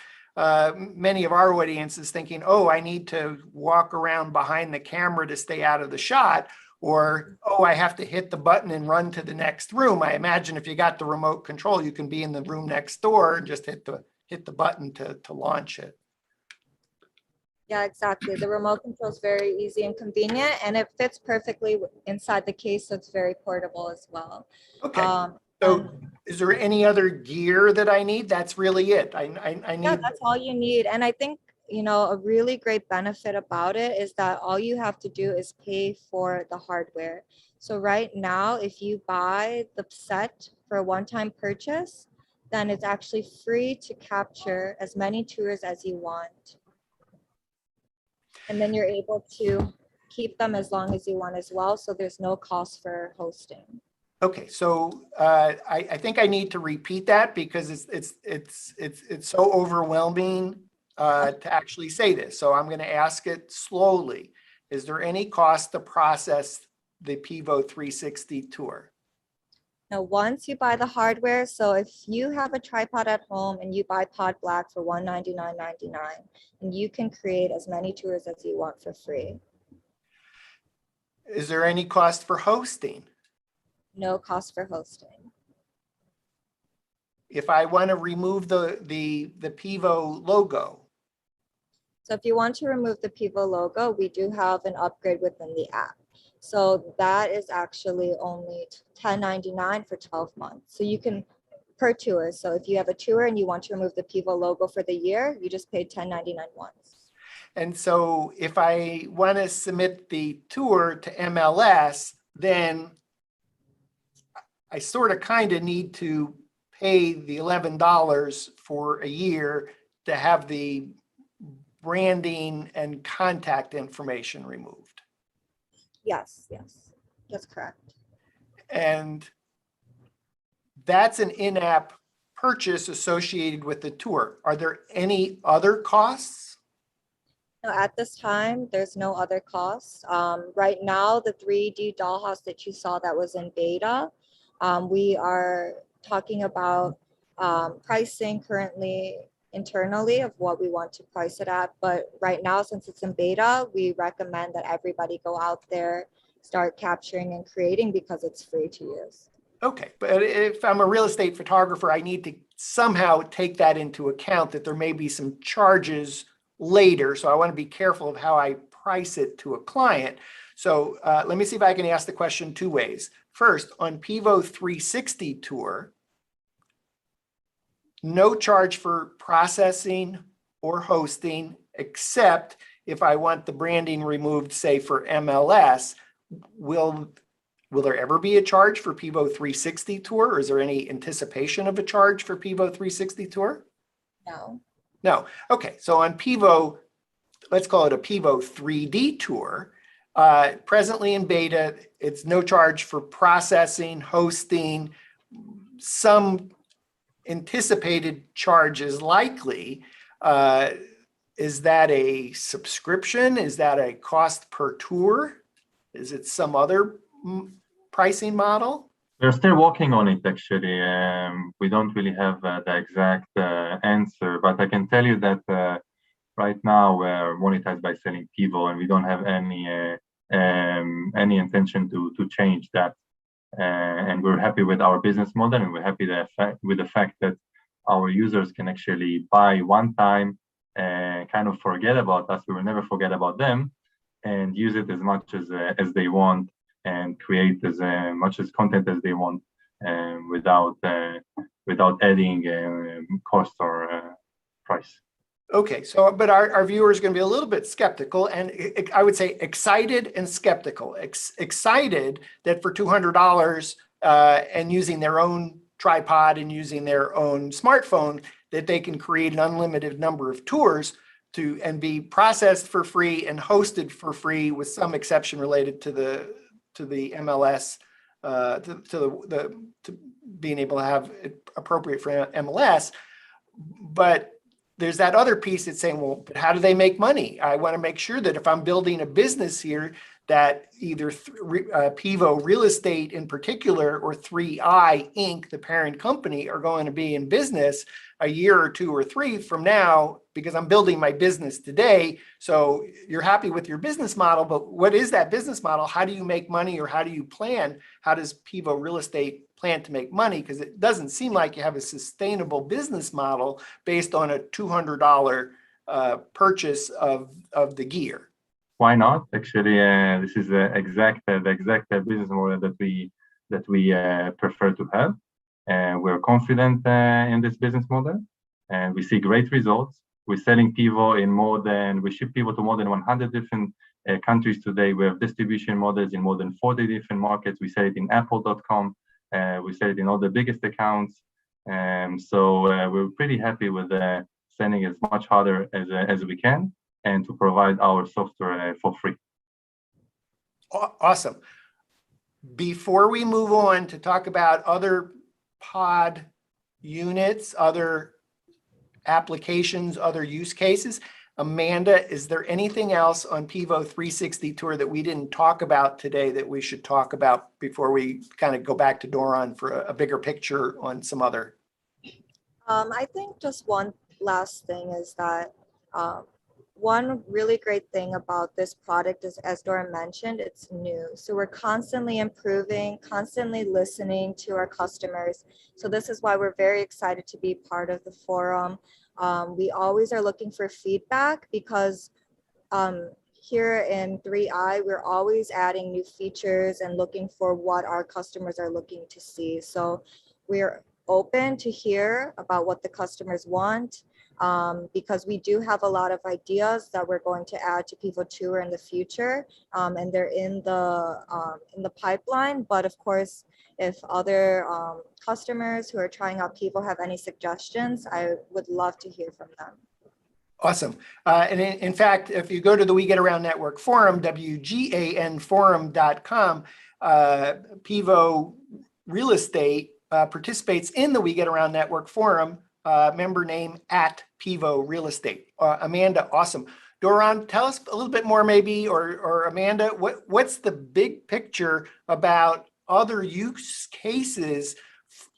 many of our audience is thinking, oh, I need to walk around behind the camera to stay out of the shot, or, oh, I have to hit the button and run to the next room. I imagine if you got the remote control, you can be in the room next door and just hit the button to launch it. Yeah, exactly. The remote control is very easy and convenient, and it fits perfectly inside the case, so it's very portable as well. Okay. So is there any other gear that I need? That's really it. I need. Yeah, that's all you need. And I think, you know, a really great benefit about it is that all you have to do is pay for the hardware. So right now, if you buy the set for a one-time purchase, then it's actually free to capture as many tours as you want. And then you're able to keep them as long as you want as well. So there's no cost for hosting. Okay, so I think I need to repeat that because it's so overwhelming to actually say this. So I'm going to ask it slowly. Is there any cost to process the Pivo 360 tour? Now, once you buy the hardware, so if you have a tripod at home and you buy Pod Black for $199.99, and you can create as many tours as you want for free. Is there any cost for hosting? No cost for hosting. If I want to remove the Pivo logo, So if you want to remove the Pivo logo, we do have an upgrade within the app. So that is actually only $10.99 for 12 months. So you can per tour. So if you have a tour and you want to remove the Pivo logo for the year, you just pay $10.99 once. and so if I want to submit the tour to MLS, then I sort of kind of need to pay the $11 for a year to have the branding and contact information removed. Yes, that's correct. And that's an in-app purchase associated with the tour. Are there any other costs? No, at this time, there's no other costs. Right now, the 3D dollhouse that you saw that was in beta, we are talking about pricing currently internally of what we want to price it at. But right now, since it's in beta, we recommend that everybody go out there, start capturing and creating because it's free to use. Okay, but if I'm a real estate photographer, I need to somehow take that into account that there may be some charges later. So I want to be careful of how I price it to a client. So let me see if I can ask the question two ways. First, on Pivo 360 tour, no charge for processing or hosting, except if I want the branding removed, say for MLS, will there ever be a charge for Pivo 360 tour? Or is there any anticipation of a charge for Pivo 360 tour? No. No. Okay. So on Pivo, let's call it a Pivo 3D tour. Presently in beta, it's no charge for processing, hosting, some anticipated charges likely. Is that a subscription? Is that a cost per tour? Is it some other pricing model? We're still working on it, actually. We don't really have the exact answer, but I can tell you that right now we're monetized by selling Pivo, and we don't have any intention to change that. And we're happy with our business model, and we're happy with the fact that our users can actually buy one time and kind of forget about us. We will never forget about them, and use it as much as they want, and create as much as content as they want, without adding cost or price. Okay, so but our viewers are going to be a little bit skeptical, and I would say excited and skeptical. Excited that for $200 and using their own tripod and using their own smartphone, that they can create an unlimited number of tours and be processed for free and hosted for free, with some exception related to the MLS, to being able to have it appropriate for MLS. But there's that other piece that's saying, well, but how do they make money? I want to make sure that if I'm building a business here, that either Pivo Real Estate in particular, or 3i Inc., the parent company, are going to be in business a year or two or three from now, because I'm building my business today. So you're happy with your business model, but what is that business model? How do you make money, or how do you plan? How does Pivo Real Estate plan to make money? Because it doesn't seem like you have a sustainable business model based on a $200 purchase of the gear. Why not? Actually, this is the exact business model that we prefer to have. We're confident in this business model, and we see great results. We're selling Pivo we ship Pivo to more than 100 different countries today. We have distribution models in more than 40 different markets. We sell it in Apple.com. We sell it in all the biggest accounts. So we're pretty happy with selling as much harder as we can, and to provide our software for free. Awesome. Before we move on to talk about other pod units, other applications, other use cases, Amanda, is there anything else on Pivo 360 Tour that we didn't talk about today that we should talk about before we kind of go back to Doron for a bigger picture on some other? I think just one last thing is that one really great thing about this product is, as Dora mentioned, it's new. So we're constantly improving, constantly listening to our customers. So this is why we're very excited to be part of the forum. We always are looking for feedback because here in 3i, we're always adding new features and looking for what our customers are looking to see. So we're open to hear about what the customers want, because we do have a lot of ideas that we're going to add to Pivo Tour in the future, and they're in the pipeline. But of course, if other customers who are trying out Pivo have any suggestions, I would love to hear from them. Awesome. And in fact, if you go to the We Get Around Network forum, WGANforum.com, Pivo Real Estate participates in the We Get Around Network forum, member name @Pivo Real Estate. Amanda, awesome. Doron, tell us a little bit more maybe, or Amanda, what's the big picture about other use cases,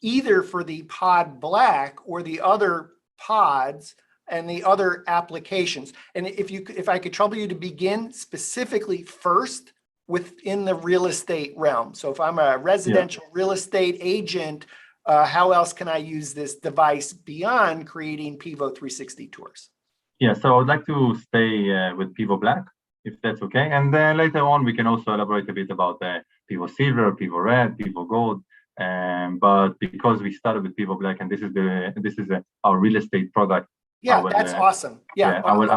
either for the Pod Black or the other pods and the other applications? And if I could trouble you to begin specifically first within the real estate realm. So if I'm a residential real estate agent, how else can I use this device beyond creating Pivo 360 tours? Yeah, so I would like to stay with Pivo Black, if that's okay. And then later on, we can also elaborate a bit about Pivo Silver, Pivo Red, Pivo Gold. But because we started with Pivo Black, and this is our real estate product. Yeah, that's awesome. Yeah, I will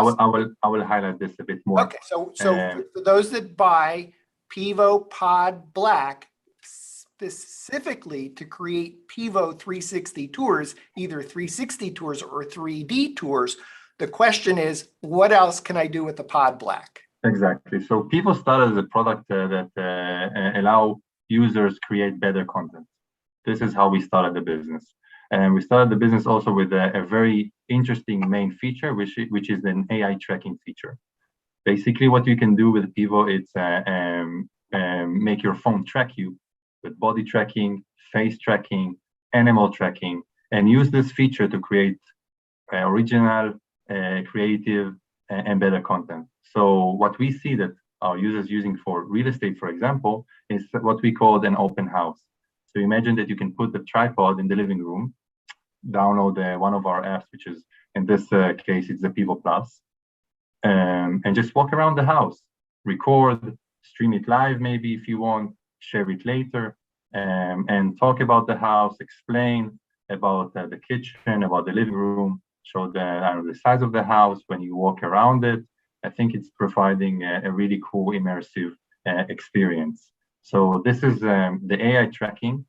highlight this a bit more. Okay, so for those that buy Pivo Pod Black specifically to create Pivo 360 tours, either 360 tours or 3D tours, the question is, what else can I do with the Pod Black? Exactly. So Pivo started as a product that allow users create better content. This is how we started the business. And we started the business also with a very interesting main feature, which is an AI tracking feature. Basically, what you can do with Pivo, it's make your phone track you with body tracking, face tracking, animal tracking, and use this feature to create original, creative, and better content. So what we see that our users using for real estate, for example, is what we call an open house. So imagine that you can put the tripod in the living room, download one of our apps, which is, in this case, it's the Pivo Plus, and just walk around the house, record, stream it live maybe if you want, share it later, and talk about the house, explain about the kitchen, about the living room, show the size of the house when you walk around it. I think it's providing a really cool immersive experience. So this is the AI tracking,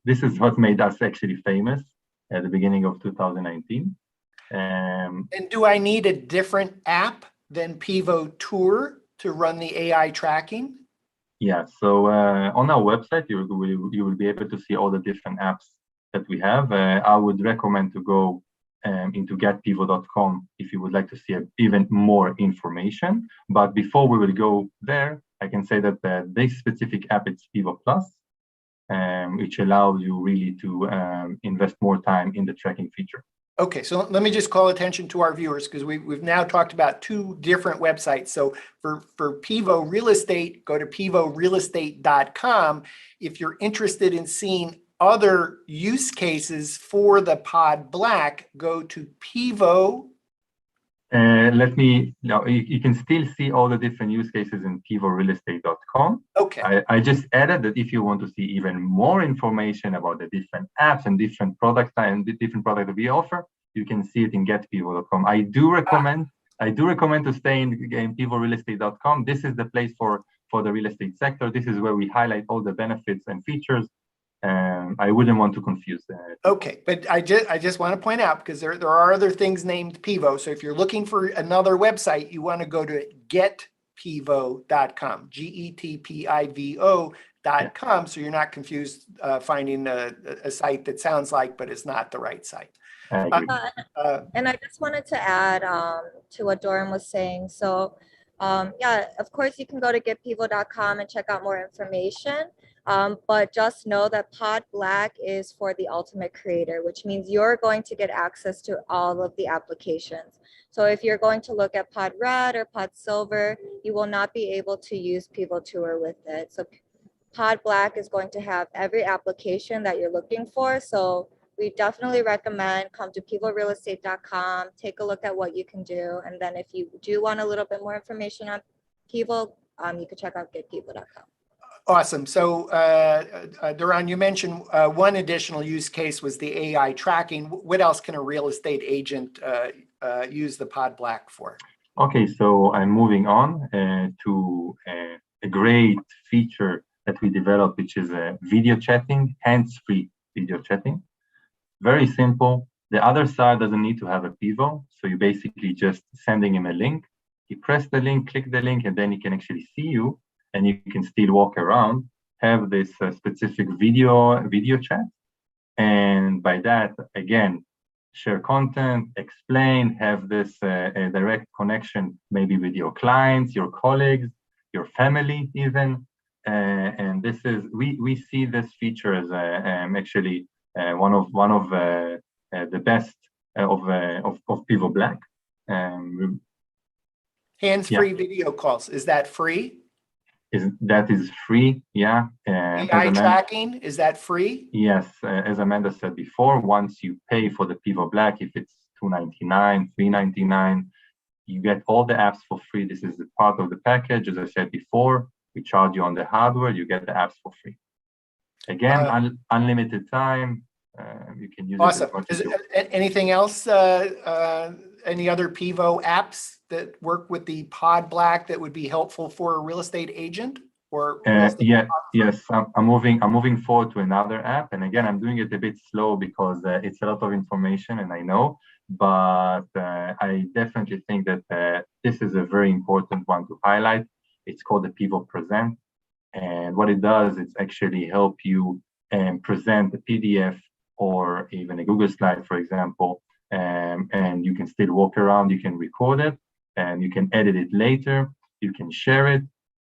this is what made us actually famous at the beginning of 2019. And do I need a different app than Pivo Tour to run the AI tracking? Yeah, so on our website, you will be able to see all the different apps that we have. I would recommend to go into getpivo.com if you would like to see even more information. But before we will go there, I can say that this specific app is Pivo Plus, which allows you really to invest more time in the tracking feature. Okay, so let me just call attention to our viewers, because we've now talked about two different websites. So for Pivo Real Estate, go to pivorealestate.com. If you're interested in seeing other use cases for the Pod Black, go to Pivo. You can still see all the different use cases in pivorealestate.com. Okay. I just added that if you want to see even more information about the different apps and different products and the different products that we offer, you can see it in getpivo.com. I do recommend to stay in pivorealestate.com. This is the place for the real estate sector. This is where we highlight all the benefits and features. I wouldn't want to confuse that. Okay, but I just want to point out, because there are other things named Pivo. So if you're looking for another website, you want to go to getpivo.com, getpivo.com. So you're not confused finding a site that sounds like, but it's not the right site. I agree. And I just wanted to add to what Doran was saying. So yeah, of course you can go to getpivo.com and check out more information. But just know that Pod Black is for the ultimate creator, which means you're going to get access to all of the applications. So if you're going to look at Pod Red or Pod Silver, you will not be able to use Pivo Tour with it. So Pod Black is going to have every application that you're looking for. So we definitely recommend come to pivorealestate.com, take a look at what you can do. And then if you do want a little bit more information on Pivo, you can check out getpivo.com. Awesome. So Duran, you mentioned one additional use case was the AI tracking. What else can a real estate agent use the Pod Black for? Okay, so I'm moving on to a great feature that we developed, which is video chatting, hands-free video chatting. Very simple. The other side doesn't need to have a Pivo. So you basically just sending him a link. He press the link, click the link, and then he can actually see you, and you can still walk around, have this specific video chat. And by that, again, share content, explain, have this a direct connection, maybe with your clients, your colleagues, your family even. And this is, we see this feature as actually one of the best of Pivo Black. Hands-free video calls. Is that free? That is free, yeah. AI tracking, is that free? Yes, as Amanda said before, once you pay for the Pivo Black, if it's $2.99, $3.99, you get all the apps for free. This is part of the package. As I said before, we charge you on the hardware, you get the apps for free. Again, unlimited time. You can use awesome. it as much Is as you want. anything else? Any other Pivo apps that work with the Pod Black that would be helpful for a real estate agent? Or yes, I'm moving forward to another app, and again, I'm doing it a bit slow because it's a lot of information, and I know, but I definitely think that this is a very important one to highlight. It's called the Pivo Present, and what it does is actually help you present a PDF or even a Google slide, for example, and you can still walk around, you can record it, and you can edit it later, you can share it.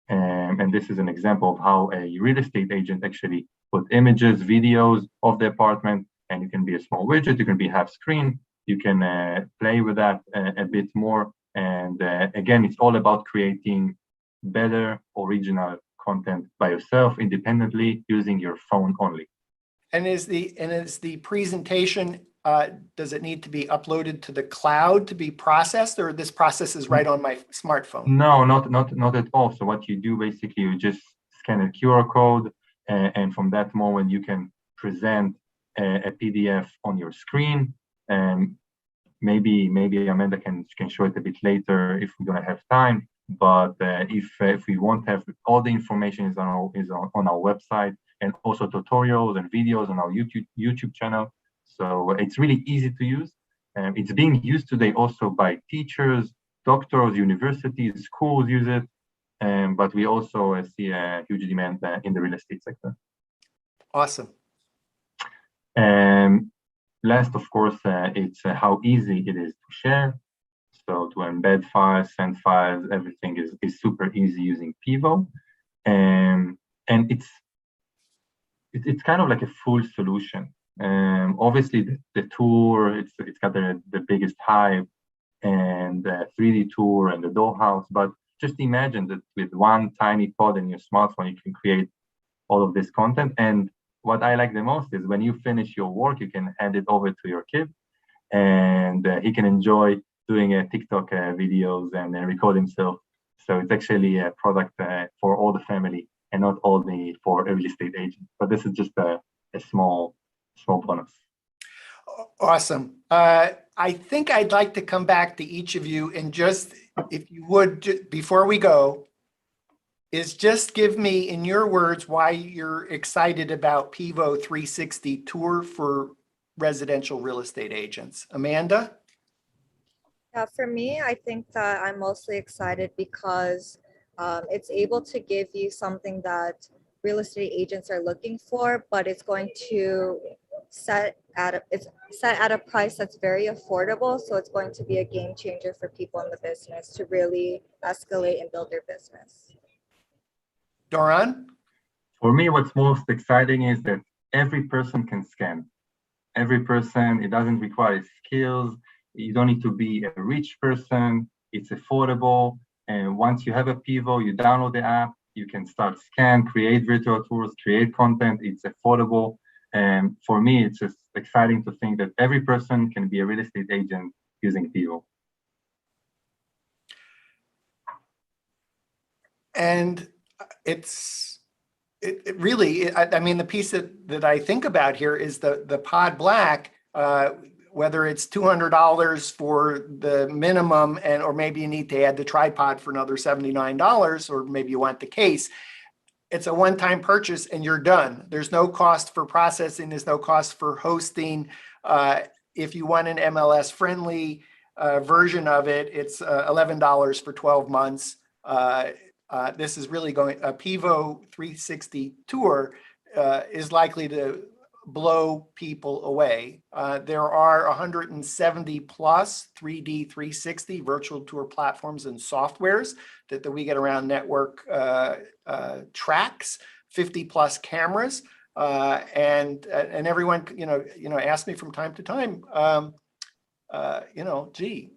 And this is an example of how a real estate agent actually put images, videos of the apartment, and you can be a small widget, you can be half screen, you can play with that a bit more. And again, it's all about creating better original content by yourself independently using your phone only. And is the presentation, does it need to be uploaded to the cloud to be processed, or this process is right on my smartphone? No, not at all. So what you do basically, you just scan a QR code, and from that moment you can present a PDF on your screen. And maybe Amanda can show it a bit later if we're gonna have time. But if we won't have all the information is on our website, and also tutorials and videos on our YouTube channel. So it's really easy to use. It's being used today also by teachers, doctors, universities, schools use it. But we also see a huge demand in the real estate sector. Awesome. Last, of course, it's how easy it is to share. So to embed files, send files, everything is super easy using Pivo. And it's kind of like a full solution. Obviously, the tour, it's got the biggest hype, and the 3D tour and the dollhouse. But just imagine that with one tiny pod in your smartphone, you can create all of this content. And what I like the most is when you finish your work, you can hand it over to your kid, and he can enjoy doing TikTok videos and record himself. So it's actually a product for all the family, and not only for a real estate agent. But this is just a small bonus. Awesome. I think I'd like to come back to each of you and just, if you would, before we go, is just give me in your words why you're excited about Pivo 360 Tour for residential real estate agents. Amanda? Yeah, for me, I think that I'm mostly excited because it's able to give you something that real estate agents are looking for, but it's going to it's set at a price that's very affordable. So it's going to be a game changer for people in the business to really escalate and build their business. Doron? For me, what's most exciting is that every person can scan. Every person, it doesn't require skills. You don't need to be a rich person. It's affordable. And once you have a Pivo, you download the app, you can start scan, create virtual tours, create content. It's affordable. And for me, it's just exciting to think that every person can be a real estate agent using Pivo. And it really, I mean, the piece that I think about here is the Pod Black, whether it's $200 for the minimum or maybe you need to add the tripod for another $79, or maybe you want the case. It's a one-time purchase and you're done. There's no cost for processing. There's no cost for hosting. If you want an MLS friendly version of it, it's $11 for 12 months. This is really going, a Pivo 360 tour is likely to blow people away. There are 170 plus 3D 360 virtual tour platforms and softwares that the We Get Around network tracks, 50 plus cameras, and everyone asks me from time to time, gee,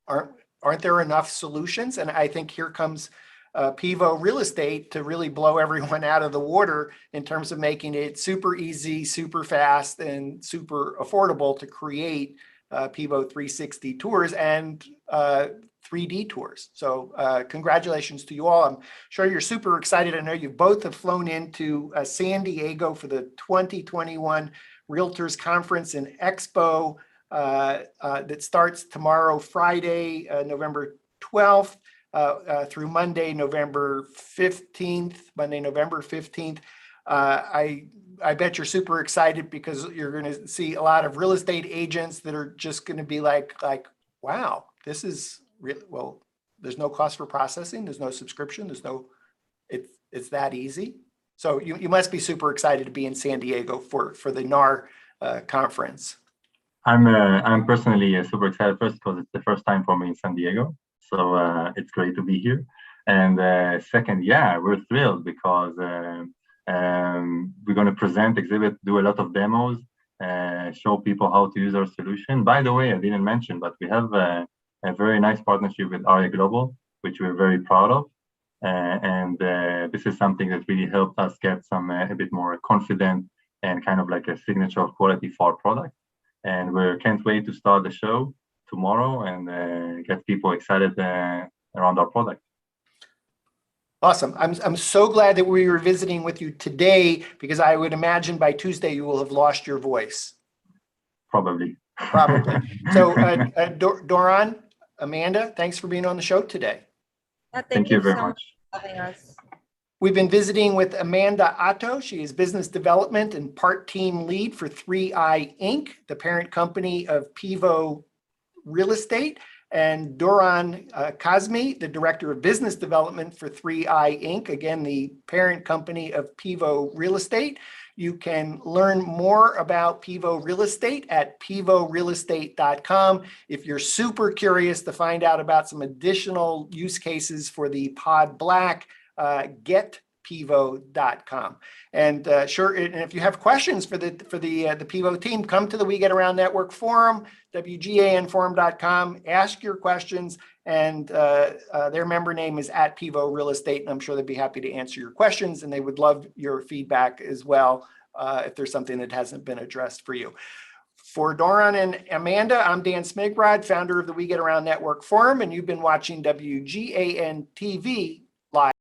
aren't there enough solutions? And I think here comes Pivo Real Estate to really blow everyone out of the water in terms of making it super easy, super fast, and super affordable to create Pivo 360 tours and 3D tours. So congratulations to you all. I'm sure you're super excited. I know you both have flown into San Diego for the 2021 Realtors Conference and Expo that starts tomorrow, Friday, November 12th. Through Monday, November 15th. I bet you're super excited because you're going to see a lot of real estate agents that are just going to be like, wow, this is real. Well, there's no cost for processing. There's no subscription. It's that easy. So you must be super excited to be in San Diego for the NAR conference. I'm personally super excited first because it's the first time for me in San Diego. So it's great to be here. And second, yeah, we're thrilled because we're going to present, exhibit, do a lot of demos, show people how to use our solution. By the way, I didn't mention, but we have a very nice partnership with RA Global, which we're very proud of. This is something that really helped us get a bit more confident and kind of like a signature of quality for our product. And we can't wait to start the show tomorrow and get people excited around our product. Awesome. I'm so glad that we were visiting with you today because I would imagine by Tuesday you will have lost your voice. Probably. So Doron, Amanda, thanks for being on the show today. Thank you very much for having us. We've been visiting with Amanda Otto. She is business development and part team lead for 3i Inc., the parent company of Pivo Real Estate, and Doron Kazmi, the director of business development for 3i Inc., again, the parent company of Pivo Real Estate. You can learn more about Pivo Real Estate at pivorealestate.com. If you're super curious to find out about some additional use cases for the Pod Black, getpivo.com. And sure, and if you have questions for the Pivo team, come to the We Get Around Network forum, wganforum.com, ask your questions, and their member name is at Pivo Real Estate, and I'm sure they'd be happy to answer your questions, and they would love your feedback as well if there's something that hasn't been addressed for you. For Doron and Amanda, I'm Dan Smigrod, founder of the We Get Around Network forum, and you've been watching WGAN TV live.